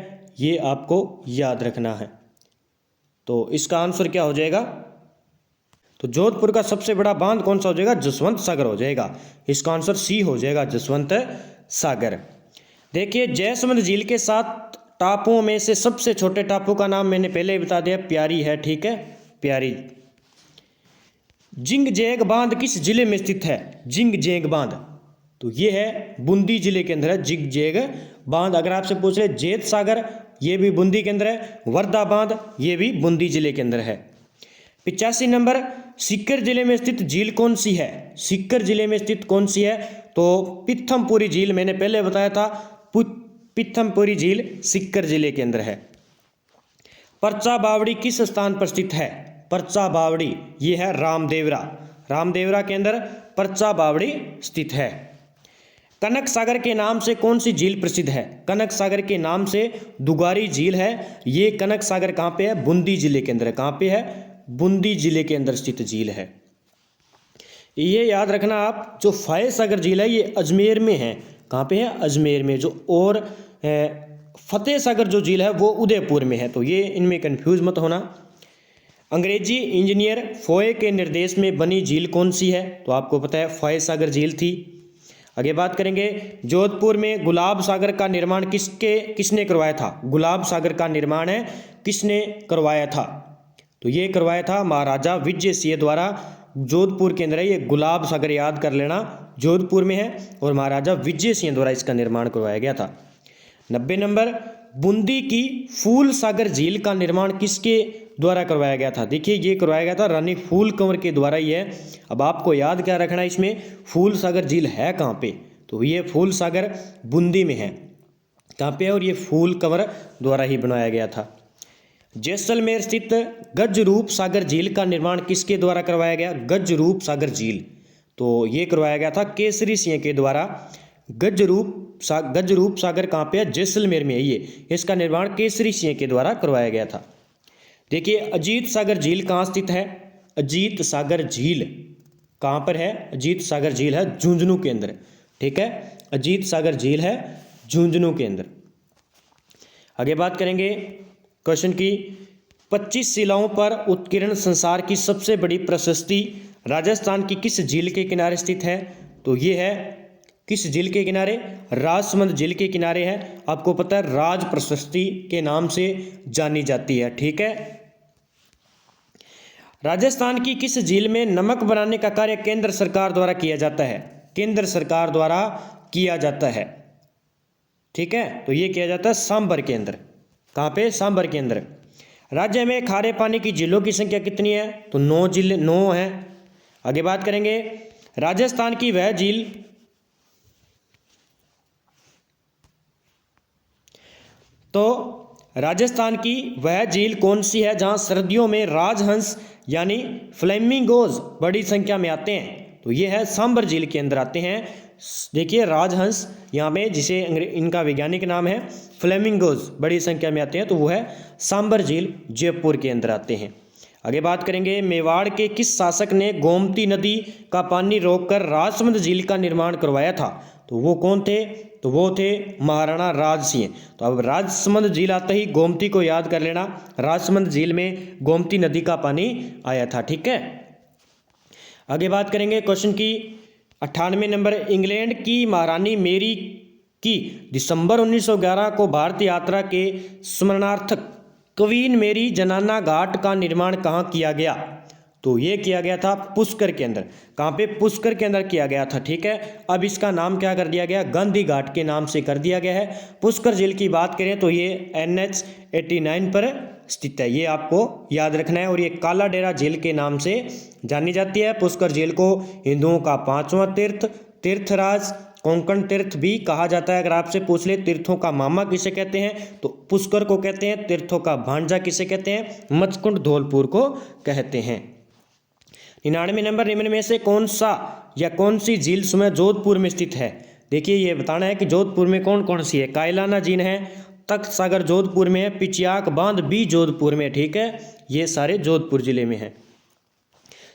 ये आपको याद रखना है। तो इसका आंसर क्या हो जाएगा? तो जोधपुर का सबसे बड़ा बांध कौन सा हो जाएगा? जसवंत सागर हो जाएगा। इसका आंसर सी हो जाएगा, जसवंत सागर। देखिए, जयसमंद झील के 7 टापुओं में से सबसे छोटे टापू का नाम मैंने पहले ही बता दिया, प्यारी है। ठीक है, प्यारी। जिंगजेग बांध किस जिले में स्थित है? जिंगजेग बांध, तो ये है बूंदी जिले के अंदर है जिंगजेग बांध। अगर आपसे पूछ रहे जेत सागर, ये भी बूंदी के अंदर है। वर्धा बांध, ये भी बूंदी जिले के अंदर है। 85 नंबर, सीकर जिले में स्थित झील कौन सी है? सीकर जिले में स्थित कौन सी है? तो पिथमपुरी झील, मैंने पहले बताया था, पिथमपुरी झील सीकर जिले के अंदर है। परचा बावड़ी किस स्थान पर स्थित है? परचा बावड़ी, ये है रामदेवरा। रामदेवरा के अंदर परचा बावड़ी स्थित है। कनक सागर के नाम से कौन सी झील प्रसिद्ध है? कनक सागर के नाम से दुगारी झील है। ये कनक सागर कहाँ पे है? बूंदी जिले के अंदर है। कहाँ पे है? बूंदी जिले के अंदर स्थित झील है। ये याद रखना आप, जो फाय सागर झील है ये अजमेर में है। कहाँ पे है? अजमेर में। जो और फतेह सागर जो झील है वो उदयपुर में है। तो ये इनमें कंफ्यूज मत होना। अंग्रेजी इंजीनियर फोय के निर्देश में बनी झील कौन सी है? तो आपको पता है फाय सागर झील थी। आगे बात करेंगे, जोधपुर में गुलाब सागर का निर्माण किसने करवाया था? गुलाब सागर का निर्माण है किसने करवाया था? तो ये करवाया था महाराजा विजय सिंह द्वारा। जोधपुर के अंदर है ये गुलाब सागर, याद कर लेना, जोधपुर में है और महाराजा विजय सिंह द्वारा इसका निर्माण करवाया गया था। 90 नंबर, बूंदी की फूल सागर झील का निर्माण किसके द्वारा करवाया गया था? देखिए, ये करवाया गया था रानी फूल कंवर के द्वारा ही है। अब आपको याद क्या रखना है इसमें, फूल सागर झील है कहाँ पे? तो ये फूल सागर बूंदी में है। कहाँ पे है? और ये फूल कंवर द्वारा ही बनाया गया था। जैसलमेर स्थित गजरूप सागर झील का निर्माण किसके द्वारा करवाया गया? गजरूप सागर झील, तो ये करवाया गया था केसरी सिंह के द्वारा। गजरूप सागर कहाँ पे है? जैसलमेर में है ये। इसका निर्माण केसरी सिंह के द्वारा करवाया गया था। देखिए, अजीत सागर झील कहाँ स्थित है? अजीत सागर झील कहाँ पर है? अजीत सागर झील है झुंझुनू के अंदर। ठीक है, अजीत सागर झील है झुंझुनू के अंदर। आगे बात करेंगे क्वेश्चन की, 25 शिलाओं पर उत्कीर्ण संसार की सबसे बड़ी प्रशस्ति राजस्थान की किस झील के किनारे स्थित है? तो ये है किस झील के किनारे? राजसमंद झील के किनारे है। आपको पता है राज प्रशस्ति के नाम से जानी जाती है। ठीक है, राजस्थान की किस झील में नमक बनाने का कार्य केंद्र सरकार द्वारा किया जाता है? केंद्र सरकार द्वारा किया जाता है। ठीक है, तो ये किया जाता है सांभर के अंदर। कहाँ पे? सांभर के अंदर। राज्य में खारे पानी की झीलों की संख्या कितनी है? तो 9 झील 9 है। आगे बात करेंगे, राजस्थान की वह झील राजस्थान की वह झील कौन सी है जहां सर्दियों में राजहंस यानी फ्लेमिंगोज बड़ी संख्या में आते हैं? तो ये है सांभर झील के अंदर आते हैं। देखिए, राजहंस यहाँ पे, जिसे इनका वैज्ञानिक नाम है फ्लेमिंगोज, बड़ी संख्या में आते हैं, तो वो है सांभर झील, जयपुर के अंदर आते हैं। आगे बात करेंगे, मेवाड़ के किस शासक ने गोमती नदी का पानी रोककर राजसमंद झील का निर्माण करवाया था? तो वो कौन थे? तो वो थे महाराणा राज सिंह। तो अब राजसमंद झील आते ही गोमती को याद कर लेना। राजसमंद झील में गोमती नदी का पानी आया था। ठीक है, आगे बात करेंगे क्वेश्चन की 98 नंबर, इंग्लैंड की महारानी मेरी की दिसंबर 1911 को भारत यात्रा के स्मरणार्थक क्वीन मेरी जनाना घाट का निर्माण कहाँ किया गया? तो ये किया गया था पुष्कर के अंदर। कहाँ पे? पुष्कर के अंदर किया गया था। ठीक है, अब इसका नाम क्या कर दिया गया? गांधी घाट के नाम से कर दिया गया है। पुष्कर झील की बात करें तो ये NH 89 पर स्थित है, ये आपको याद रखना है। और ये काला डेरा झील के नाम से जानी जाती है। पुष्कर झील को हिंदुओं का 5वां तीर्थराज कोंकण तीर्थ भी कहा जाता है। अगर आपसे पूछ ले तीर्थों का मामा किसे कहते हैं, तो पुष्कर को कहते हैं। तीर्थों का भांजा किसे कहते हैं? मचकुंड धौलपुर को कहते हैं। 99 नंबर, निम्न में से कौन सा या कौन सी झील स्वयं जोधपुर में स्थित है। देखिए ये बताना है कि जोधपुर में कौन कौन सी है। कायलाना झील है, तख्त सागर जोधपुर में है, पिचियाक बांध भी जोधपुर में, ठीक है, ये सारे जोधपुर जिले में है।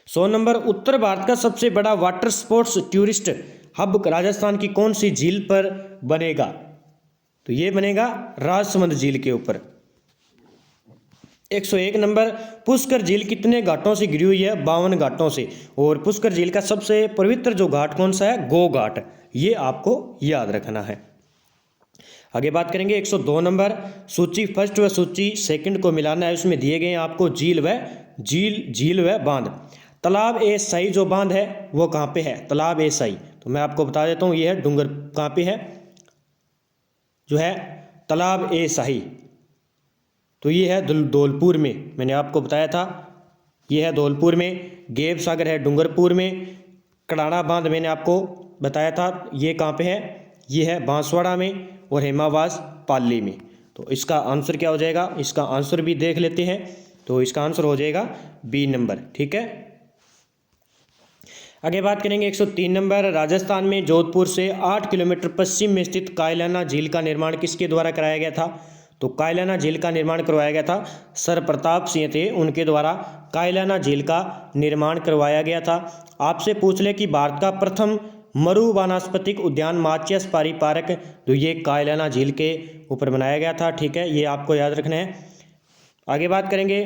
100 नंबर, उत्तर भारत का सबसे बड़ा water sports tourist hub Rajasthan की कौन सी झील पर बनेगा। तो ये बनेगा राजसमंद झील के ऊपर। 101 नंबर, पुष्कर झील कितने घाटों से घिरी हुई है। 52 घाटों से। और पुष्कर झील का सबसे पवित्र जो घाट कौन सा है, गो घाट, ये आपको याद रखना है। आगे बात करेंगे 102 नंबर, सूची फर्स्ट व सूची सेकंड को मिलाना है। उसमें दिए गए हैं आपको झील व बांध। तालाब ए शाही जो बांध है वो कहाँ पे है, तालाब ए शाही, तो मैं आपको बता देता हूँ, ये है डूंगर, कहाँ पे है, जो है तालाब ए शाही, तो ये है धौलपुर में, मैंने आपको बताया था, ये है धौलपुर में। गेब सागर है डूंगरपुर में। कड़ाना बांध मैंने आपको बताया था, ये कहाँ पे है, ये है बांसवाड़ा में। और हेमावास पाली में। तो इसका आंसर क्या हो जाएगा, इसका आंसर भी देख लेते हैं। तो इसका आंसर हो जाएगा बी नंबर, ठीक है। आगे बात करेंगे 103 नंबर, राजस्थान में जोधपुर से 8 किलोमीटर पश्चिम में स्थित कायलाना झील का निर्माण किसके द्वारा कराया गया था। तो कायलाना झील का निर्माण करवाया गया था सर प्रताप सिंह थे, उनके द्वारा कायलाना झील का निर्माण करवाया गया था। आपसे पूछ ले कि भारत का प्रथम मरु वानस्पतिक उद्यान माचियस पारी पार्क, तो ये कायलाना झील के ऊपर बनाया गया था, ठीक है, ये आपको याद रखना है। आगे बात करेंगे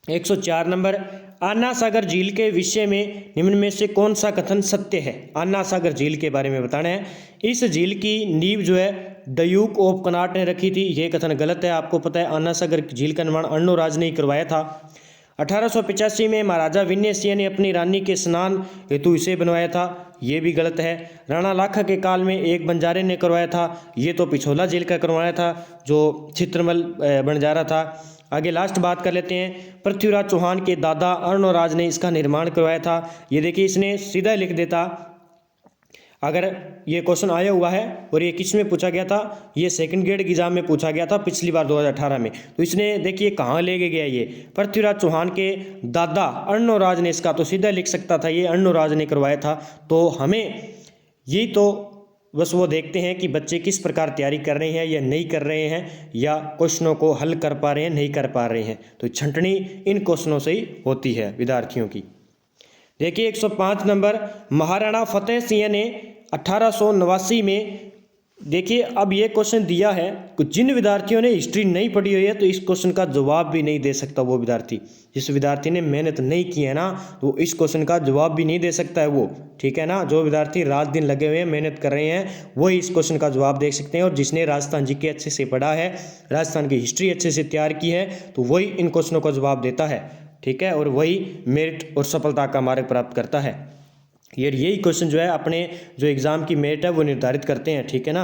104 नंबर, अन्ना सागर झील के विषय में निम्न में से कौन सा कथन सत्य है। अन्ना सागर झील के बारे में बताना है। इस झील की नींव जो है ड्यूक ऑफ कनॉट ने रखी थी, ये कथन गलत है। आपको पता है अन्ना सागर झील का निर्माण अर्णोराज ने ही करवाया था। 1885 में महाराजा विनय सिंह ने अपनी रानी के स्नान हेतु इसे बनवाया था, ये भी गलत है। राणा लाखा के काल में एक बंजारे ने करवाया था, ये तो पिछोला झील का करवाया था जो चित्रमल बंजारा था। आगे लास्ट बात कर लेते हैं, पृथ्वीराज चौहान के दादा अर्णोराज ने इसका निर्माण करवाया था। ये देखिए इसने सीधा लिख देता, अगर ये क्वेश्चन आया हुआ है और ये किस में पूछा गया था, ये सेकंड ग्रेड के एग्जाम में पूछा गया था पिछली बार 2018 में। तो इसने देखिए कहाँ लेके गया, ये पृथ्वीराज चौहान के दादा अर्णोराज ने इसका तो सीधा लिख सकता था, ये अर्णोराज ने करवाया था। तो हमें ये तो बस वो देखते हैं कि बच्चे किस प्रकार तैयारी कर रहे हैं या नहीं कर रहे हैं, या क्वेश्चनों को हल कर पा रहे हैं नहीं कर पा रहे हैं। तो छंटनी इन क्वेश्चनों से ही होती है विद्यार्थियों की। देखिए 105 नंबर, महाराणा फतेह सिंह ने 1889 में, देखिए अब ये क्वेश्चन दिया है, जिन विद्यार्थियों ने हिस्ट्री नहीं पढ़ी हुई है तो इस क्वेश्चन का जवाब भी नहीं दे सकता वो विद्यार्थी। जिस विद्यार्थी ने मेहनत नहीं की है ना, तो इस क्वेश्चन का जवाब भी नहीं दे सकता है वो, ठीक है ना। जो विद्यार्थी रात दिन लगे हुए हैं मेहनत कर रहे हैं वही इस क्वेश्चन का जवाब देख सकते हैं। और जिसने राजस्थान जीके अच्छे से पढ़ा है, राजस्थान की हिस्ट्री अच्छे से तैयार की है, तो वही इन क्वेश्चनों का जवाब देता है, ठीक है, और वही मेरिट और सफलता का मार्ग प्राप्त करता है। यही क्वेश्चन जो है अपने जो एग्ज़ाम की मेरिट है वो निर्धारित करते हैं, ठीक है ना।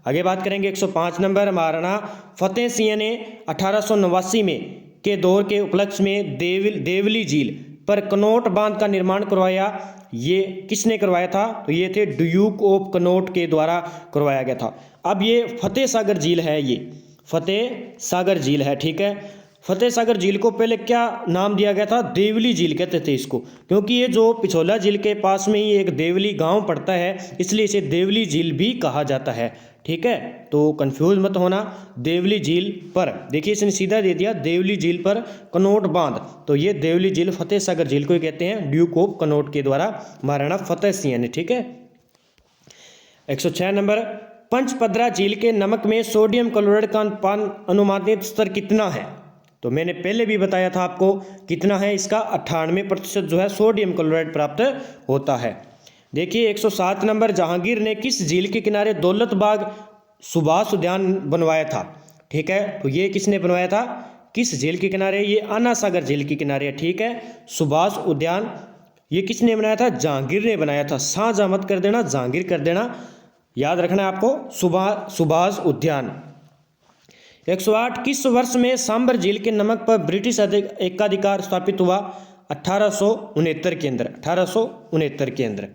आगे बात करेंगे 105 नंबर, महाराणा फतेह सिंह ने 1889 में के दौर के उपलक्ष्य में देवली झील पर कनॉट बांध का निर्माण करवाया, ये किसने करवाया था। तो ये थे ड्यूक ऑफ कनॉट के द्वारा करवाया गया था। अब ये फतेह सागर झील है, ये फतेह सागर झील है, ठीक है। फतेह सागर झील को पहले क्या नाम दिया गया था, देवली झील कहते थे इसको, क्योंकि ये जो पिछोला झील के पास में ही एक देवली गांव पड़ता है, इसलिए इसे देवली झील भी कहा जाता है, ठीक है। तो कंफ्यूज मत होना। देवली झील पर, देखिए इसने सीधा दे दिया देवली झील पर कनॉट बांध, तो ये देवली झील फतेह सागर झील को ही कहते हैं, ड्यूक ऑफ कनॉट के द्वारा महाराणा फतेह सिंह ने, ठीक है। 106 नंबर, पंचपदरा झील के नमक में सोडियम क्लोराइड का अनुमानित स्तर कितना है। तो मैंने पहले भी बताया था आपको कितना है, इसका 98% जो है सोडियम क्लोराइड प्राप्त होता है। देखिए 107 नंबर, जहांगीर ने किस झील के किनारे दौलत बाग सुभाष उद्यान बनवाया था, ठीक है। तो ये किसने बनवाया था, किस झील के किनारे, ये अन्ना सागर झील के किनारे, ठीक है। सुभाष उद्यान ये किसने बनाया था, जहांगीर ने बनाया था। शाहजहां मत कर देना, जहांगीर कर देना, याद रखना है आपको, सुभाष उद्यान। 108, किस वर्ष में सांबर झील के नमक पर ब्रिटिश एकाधिकार स्थापित हुआ। 1869 के अंदर, 1869 के अंदर।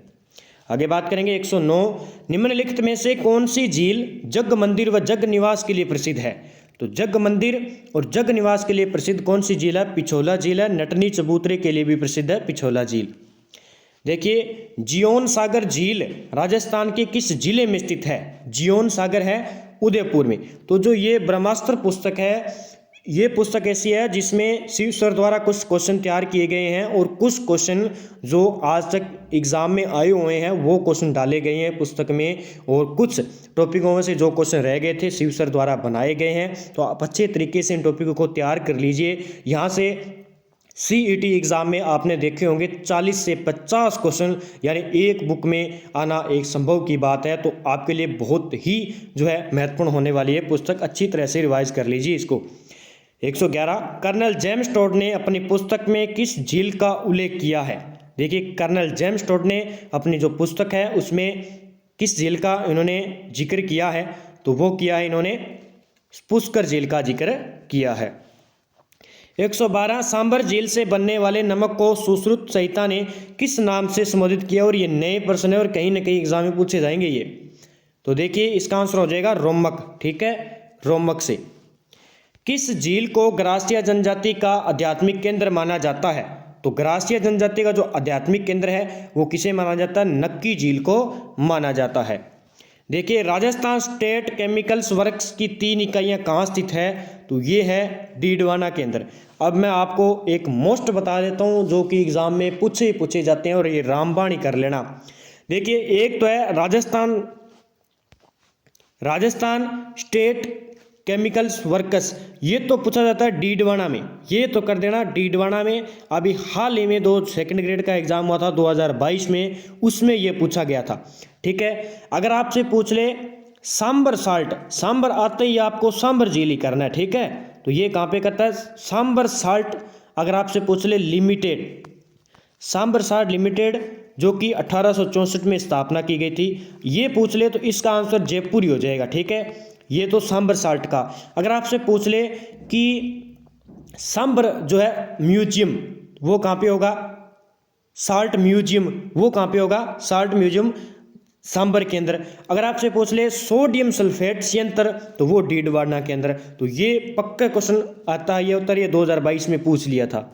आगे बात करेंगे 109, निम्नलिखित में से कौन सी झील जग मंदिर व जग निवास के लिए प्रसिद्ध है। तो जग मंदिर और जग निवास के लिए प्रसिद्ध कौन सी झील है, पिछोला झील है। नटनी चबूतरे के लिए भी प्रसिद्ध है पिछोला झील। देखिए जियोन सागर झील राजस्थान के किस जिले में स्थित है? जियोन सागर है उदयपुर में। तो जो ये ब्रह्मास्त्र पुस्तक है, ये पुस्तक ऐसी है जिसमें शिव सर द्वारा कुछ क्वेश्चन तैयार किए गए हैं और कुछ क्वेश्चन जो आज तक एग्जाम में आए हुए हैं वो क्वेश्चन डाले गए हैं पुस्तक में, और कुछ टॉपिकों में से जो क्वेश्चन रह गए थे शिव सर द्वारा बनाए गए हैं। तो आप अच्छे तरीके से इन टॉपिकों को तैयार कर लीजिए। यहाँ से CET एग्ज़ाम में आपने देखे होंगे 40 से 50 क्वेश्चन यानी एक बुक में आना एक संभव की बात है। तो आपके लिए बहुत ही जो है महत्वपूर्ण होने वाली है पुस्तक, अच्छी तरह से रिवाइज कर लीजिए इसको। 111 कर्नल जेम्स टोड ने अपनी पुस्तक में किस झील का उल्लेख किया है? देखिए कर्नल जेम्स टोड ने अपनी जो पुस्तक है उसमें किस झील का इन्होंने जिक्र किया है? तो वो किया है इन्होंने पुष्कर झील का जिक्र किया है। 112 सांबर झील से बनने वाले नमक को सुश्रुत संहिता ने किस नाम से संबोधित किया? और ये नए प्रश्न है और कहीं ना कहीं एग्जाम में पूछे जाएंगे ये। तो देखिए इसका आंसर हो जाएगा रोमक, ठीक है, रोमक से। किस झील को ग्रासीय जनजाति का आध्यात्मिक केंद्र माना जाता है? तो ग्रासीय जनजाति का जो आध्यात्मिक केंद्र है वो किसे माना जाता है? नक्की झील को माना जाता है। देखिए राजस्थान स्टेट केमिकल्स वर्क्स की 3 इकाइयाँ कहाँ स्थित है? तो ये है डीडवाना के अंदर। अब मैं आपको एक मोस्ट बता देता हूँ जो कि एग्जाम में पूछे जाते हैं और ये रामबाण ही कर लेना। देखिए एक तो है राजस्थान स्टेट केमिकल्स वर्कर्स, ये तो पूछा जाता है डीडवाना में, ये तो कर देना डीडवाना में। अभी हाल ही में 2 सेकंड ग्रेड का एग्जाम हुआ था 2022 में, उसमें ये पूछा गया था, ठीक है। अगर आपसे पूछ ले सांबर साल्ट, सांबर आते ही आपको सांबर झील ही करना है, ठीक है। तो ये कहाँ पे करता है? सांबर साल्ट। अगर आपसे पूछ ले लिमिटेड, सांबर साल्ट लिमिटेड जो कि 1864 में स्थापना की गई थी, ये पूछ ले तो इसका आंसर जयपुर ही हो जाएगा, ठीक है। ये तो सांबर साल्ट का। अगर आपसे पूछ ले कि सांबर जो है म्यूजियम वो कहाँ पे होगा? साल्ट म्यूजियम वो कहाँ पे होगा? साल्ट म्यूजियम सांबर के अंदर। अगर आपसे पूछ ले सोडियम सल्फेट संयंत्र तो वो डीडवाना के अंदर। तो ये पक्का क्वेश्चन आता है, ये उत्तर ये 2022 में पूछ लिया था।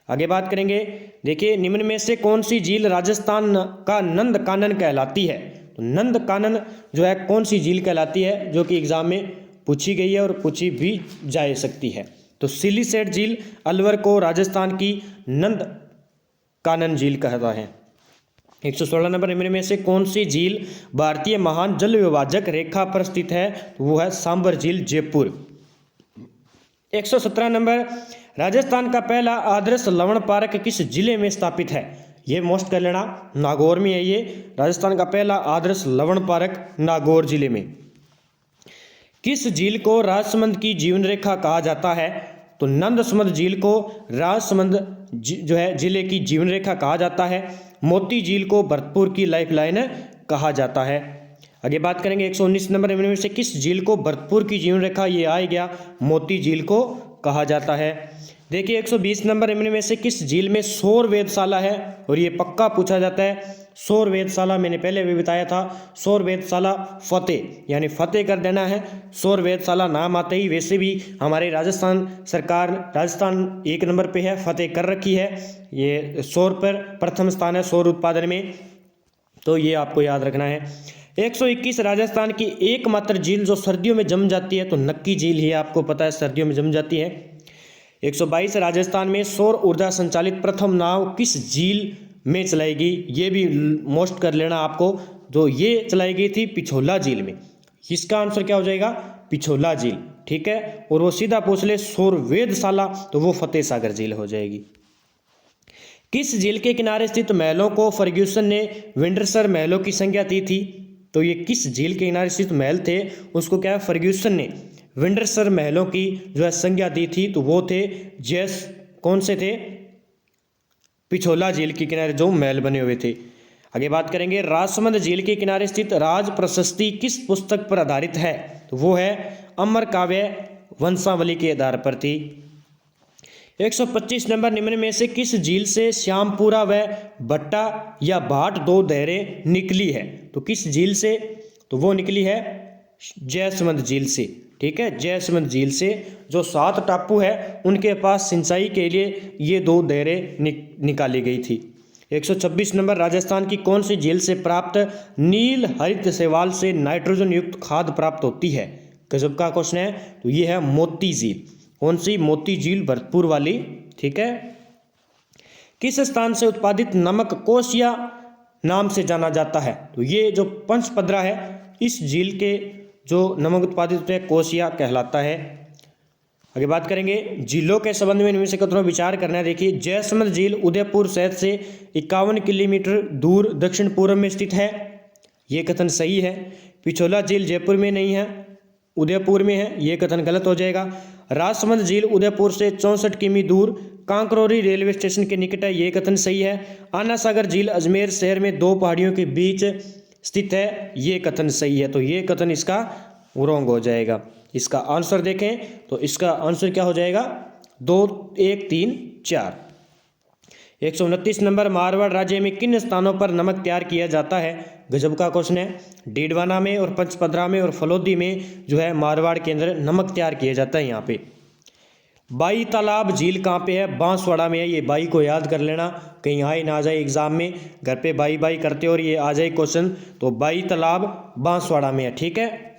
आगे बात करेंगे। देखिए निम्न में से कौन सी झील राजस्थान का नंद कानन कहलाती है? तो नंद कानन जो है कौन सी झील कहलाती है जो कि एग्जाम में पूछी गई है और पूछी भी जा सकती है? तो सिलीसेट झील अलवर को राजस्थान की नंद कानन झील कहता है। 116 नंबर निम्न में से कौन सी झील भारतीय महान जल विभाजक रेखा पर स्थित है? तो वो है सांबर झील जयपुर। 117 नंबर राजस्थान का पहला आदर्श लवण पार्क किस जिले में स्थापित है? ये मोस्ट कर लेना, नागौर में है ये। राजस्थान का पहला आदर्श लवण पार्क नागौर जिले में। किस झील को राजसमंद की जीवन रेखा कहा जाता है? तो नंदसमंद झील को राजसमंद जो है जिले की जीवन रेखा कहा जाता है। मोती झील को भरतपुर की लाइफलाइन कहा जाता है। आगे बात करेंगे 119 नंबर में से किस झील को भरतपुर की जीवन रेखा, ये आ गया, मोती झील को कहा जाता है। देखिए 120 नंबर इनमें से किस झील में सौर वेधशाला है? और ये पक्का पूछा जाता है। सौर वेधशाला मैंने पहले भी बताया था, सौर वेधशाला फतेह यानी फतेह कर देना है। सौर वेधशाला नाम आते ही वैसे भी हमारे राजस्थान सरकार, राजस्थान 1 नंबर पे है, फतेह कर रखी है। ये सौर पर प्रथम स्थान है सौर उत्पादन में, तो ये आपको याद रखना है। 121 राजस्थान की एकमात्र झील जो सर्दियों में जम जाती है, तो नक्की झील ही आपको पता है सर्दियों में जम जाती है। 122 राजस्थान में सौर ऊर्जा संचालित प्रथम नाव किस झील में चलाई गई? ये भी मोस्ट कर लेना आपको, जो ये चलाई गई थी पिछोला झील में। इसका आंसर क्या हो जाएगा? पिछोला झील, ठीक है। और वो सीधा पूछ ले सौर वेधशाला, तो वो फतेह सागर झील हो जाएगी। किस झील के किनारे स्थित महलों को फर्ग्यूसन ने विंडसर महलों की संज्ञा दी थी? तो ये किस झील के किनारे स्थित महल थे उसको क्या है फर्ग्यूसन ने विंडसर महलों की जो है संज्ञा दी थी, तो वो थे कौन से थे? पिछोला झील के किनारे जो महल बने हुए थे। आगे बात करेंगे राजसमंद झील के किनारे स्थित राज प्रशस्ति किस पुस्तक पर आधारित है? तो वो है अमर काव्य वंशावली के आधार पर थी। 125 नंबर निम्न में से किस झील से श्यामपुरा व भट्टा या भाट 2 नहरें निकली है? तो किस झील से? तो वो निकली है जयसमंद झील से, ठीक है। जयसमंद झील से जो 7 टापू है उनके पास सिंचाई के लिए ये 2 नहरें निकाली गई थी। 126 नंबर, राजस्थान की कौन सी झील से प्राप्त नील हरित शैवाल से नाइट्रोजन युक्त खाद प्राप्त होती है? गजब का क्वेश्चन है। तो ये है मोती झील। कौन सी? मोती झील, भरतपुर वाली। ठीक है। किस स्थान से उत्पादित नमक कोसिया नाम से जाना जाता है? तो ये जो पंचपदरा है, इस झील के जो नमक उत्पादित होते हैं कोसिया कहलाता है। आगे बात करेंगे झीलों के संबंध में इनमें से कथनों विचार करना है। देखिए, जैसमंद झील उदयपुर शहर से 51 किलोमीटर दूर दक्षिण पूर्व में स्थित है, ये कथन सही है। पिछोला झील जयपुर में नहीं है, उदयपुर में है, ये कथन गलत हो जाएगा। राजसमंद झील उदयपुर से 64 किमी दूर कांकरोरी रेलवे स्टेशन के निकट है, ये कथन सही है। आना सागर झील अजमेर शहर में दो पहाड़ियों के बीच स्थित है, ये कथन सही है। तो ये कथन इसका रॉन्ग हो जाएगा। इसका आंसर देखें तो इसका आंसर क्या हो जाएगा? 2, 1, 3, 4। 129 नंबर, मारवाड़ राज्य में किन स्थानों पर नमक तैयार किया जाता है? गजब का क्वेश्चन है। डीडवाना में और पंचपदरा में और फलोदी में जो है मारवाड़ के अंदर नमक तैयार किया जाता है। यहाँ पे बाई तालाब झील कहाँ पे है? बांसवाड़ा में है। ये बाई को याद कर लेना, कहीं आए ना आ जाए एग्जाम में, घर पे बाई बाई करते और ये आ जाए क्वेश्चन, तो बाई तालाब बांसवाड़ा में है। ठीक है।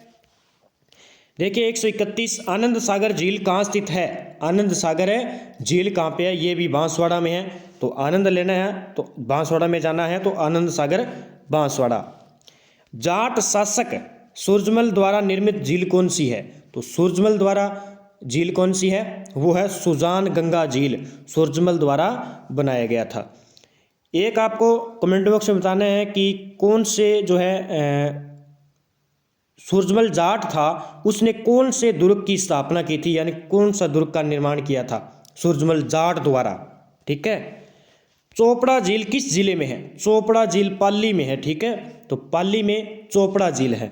देखिए 131, आनंद सागर झील कहाँ स्थित है? आनंद सागर है झील कहाँ पे है? ये भी बांसवाड़ा में है। तो आनंद लेना है तो बांसवाड़ा में जाना है, तो आनंद सागर बांसवाड़ा। जाट शासक सूरजमल द्वारा निर्मित झील कौन सी है? तो सूरजमल द्वारा झील कौन सी है? वो है सुजान गंगा झील, सूरजमल द्वारा बनाया गया था। एक आपको कमेंट बॉक्स में बताना है कि कौन से जो है सूरजमल जाट था, उसने कौन से दुर्ग की स्थापना की थी, यानी कौन सा दुर्ग का निर्माण किया था सूरजमल जाट द्वारा। ठीक है। चोपड़ा झील किस जिले में है? चोपड़ा झील पाली में है। ठीक है। तो पाली में चोपड़ा झील है।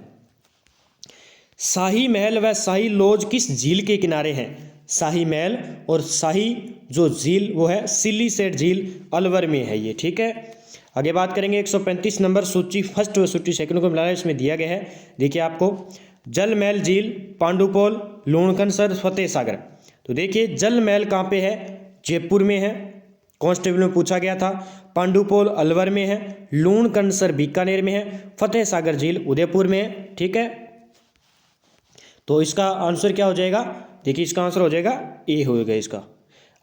शाही महल व शाही लॉज किस झील के किनारे हैं? शाही महल और शाही जो झील वो है सिल्लीसेट झील अलवर में है ये। ठीक है। आगे बात करेंगे 135 नंबर, सूची फर्स्ट व सूची सेकंड को मिलाना इसमें दिया गया है। देखिए आपको जल महल झील, पांडुपोल, लूणकनसर, फतेह सागर। तो देखिए जल महल कहाँ पे है? जयपुर में है, कांस्टेबल में पूछा गया था। पांडुपोल अलवर में है, लूणकनसर बीकानेर में है, फतेह सागर झील उदयपुर में है। ठीक है। तो इसका आंसर क्या हो जाएगा? देखिए इसका आंसर हो जाएगा ए होगा इसका।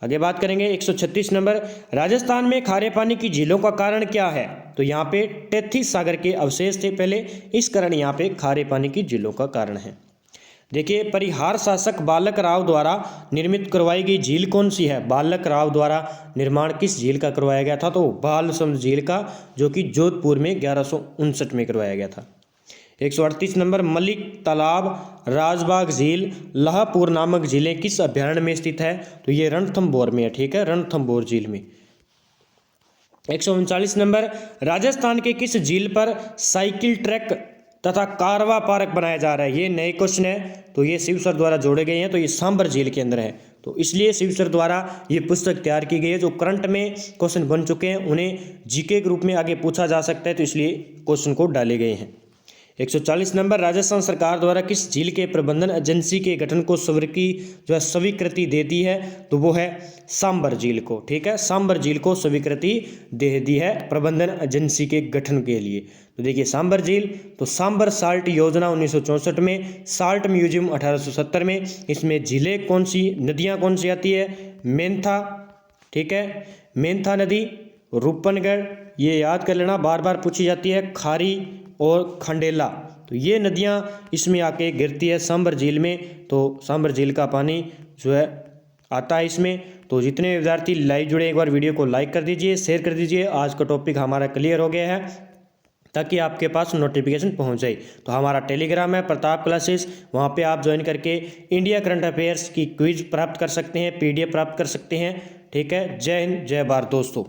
आगे बात करेंगे 136 नंबर, राजस्थान में खारे पानी की झीलों का कारण क्या है? तो यहाँ पे टेथीस सागर के अवशेष थे पहले, इस कारण यहाँ पे खारे पानी की झीलों का कारण है। देखिए परिहार शासक बालक राव द्वारा निर्मित करवाई गई झील कौन सी है? बालक राव द्वारा निर्माण किस झील का करवाया गया था? तो बालसमुद्र झील का, जो कि जोधपुर में 1159 में करवाया गया था। 138 नंबर, मलिक तालाब, राजबाग झील, लाहपुर नामक झीलें किस अभ्यारण्य में स्थित है? तो ये रणथंभौर में है। ठीक है। रणथंभौर झील में। 139 नंबर, राजस्थान के किस झील पर साइकिल ट्रैक तथा कारवा पार्क बनाया जा रहा है? ये नए क्वेश्चन है, तो ये शिवसर द्वारा जोड़े गए हैं। तो ये सांबर झील के अंदर है, तो इसलिए शिवसर द्वारा ये पुस्तक तैयार की गई है। जो करंट में क्वेश्चन बन चुके हैं उन्हें जीके के रूप में आगे पूछा जा सकता है, तो इसलिए क्वेश्चन को डाले गए हैं। 140 नंबर, राजस्थान सरकार द्वारा किस झील के प्रबंधन एजेंसी के गठन को स्वीकृति दे दी है? तो वो है सांबर झील को। ठीक है। सांबर झील को स्वीकृति दे दी है प्रबंधन एजेंसी के गठन के लिए। तो देखिए सांबर झील, तो सांबर साल्ट योजना 1964 में, साल्ट म्यूजियम 1870 में। इसमें झीलें कौन सी, नदियाँ कौन सी आती है? मेंथा। ठीक है। मेंथा नदी, रूपनगढ़, ये याद कर लेना, बार बार पूछी जाती है, खारी और खंडेला। तो ये नदियाँ इसमें आके गिरती है सांबर झील में। तो सांबर झील का पानी जो है आता है इसमें। तो जितने विद्यार्थी लाइव जुड़े एक बार वीडियो को लाइक कर दीजिए, शेयर कर दीजिए। आज का टॉपिक हमारा क्लियर हो गया है, ताकि आपके पास नोटिफिकेशन पहुंच जाए। तो हमारा टेलीग्राम है प्रताप क्लासेस, वहाँ पे आप ज्वाइन करके इंडिया करंट अफेयर्स की क्विज प्राप्त कर सकते हैं, PDF प्राप्त कर सकते हैं। ठीक है। जय हिंद, जय भारत दोस्तों।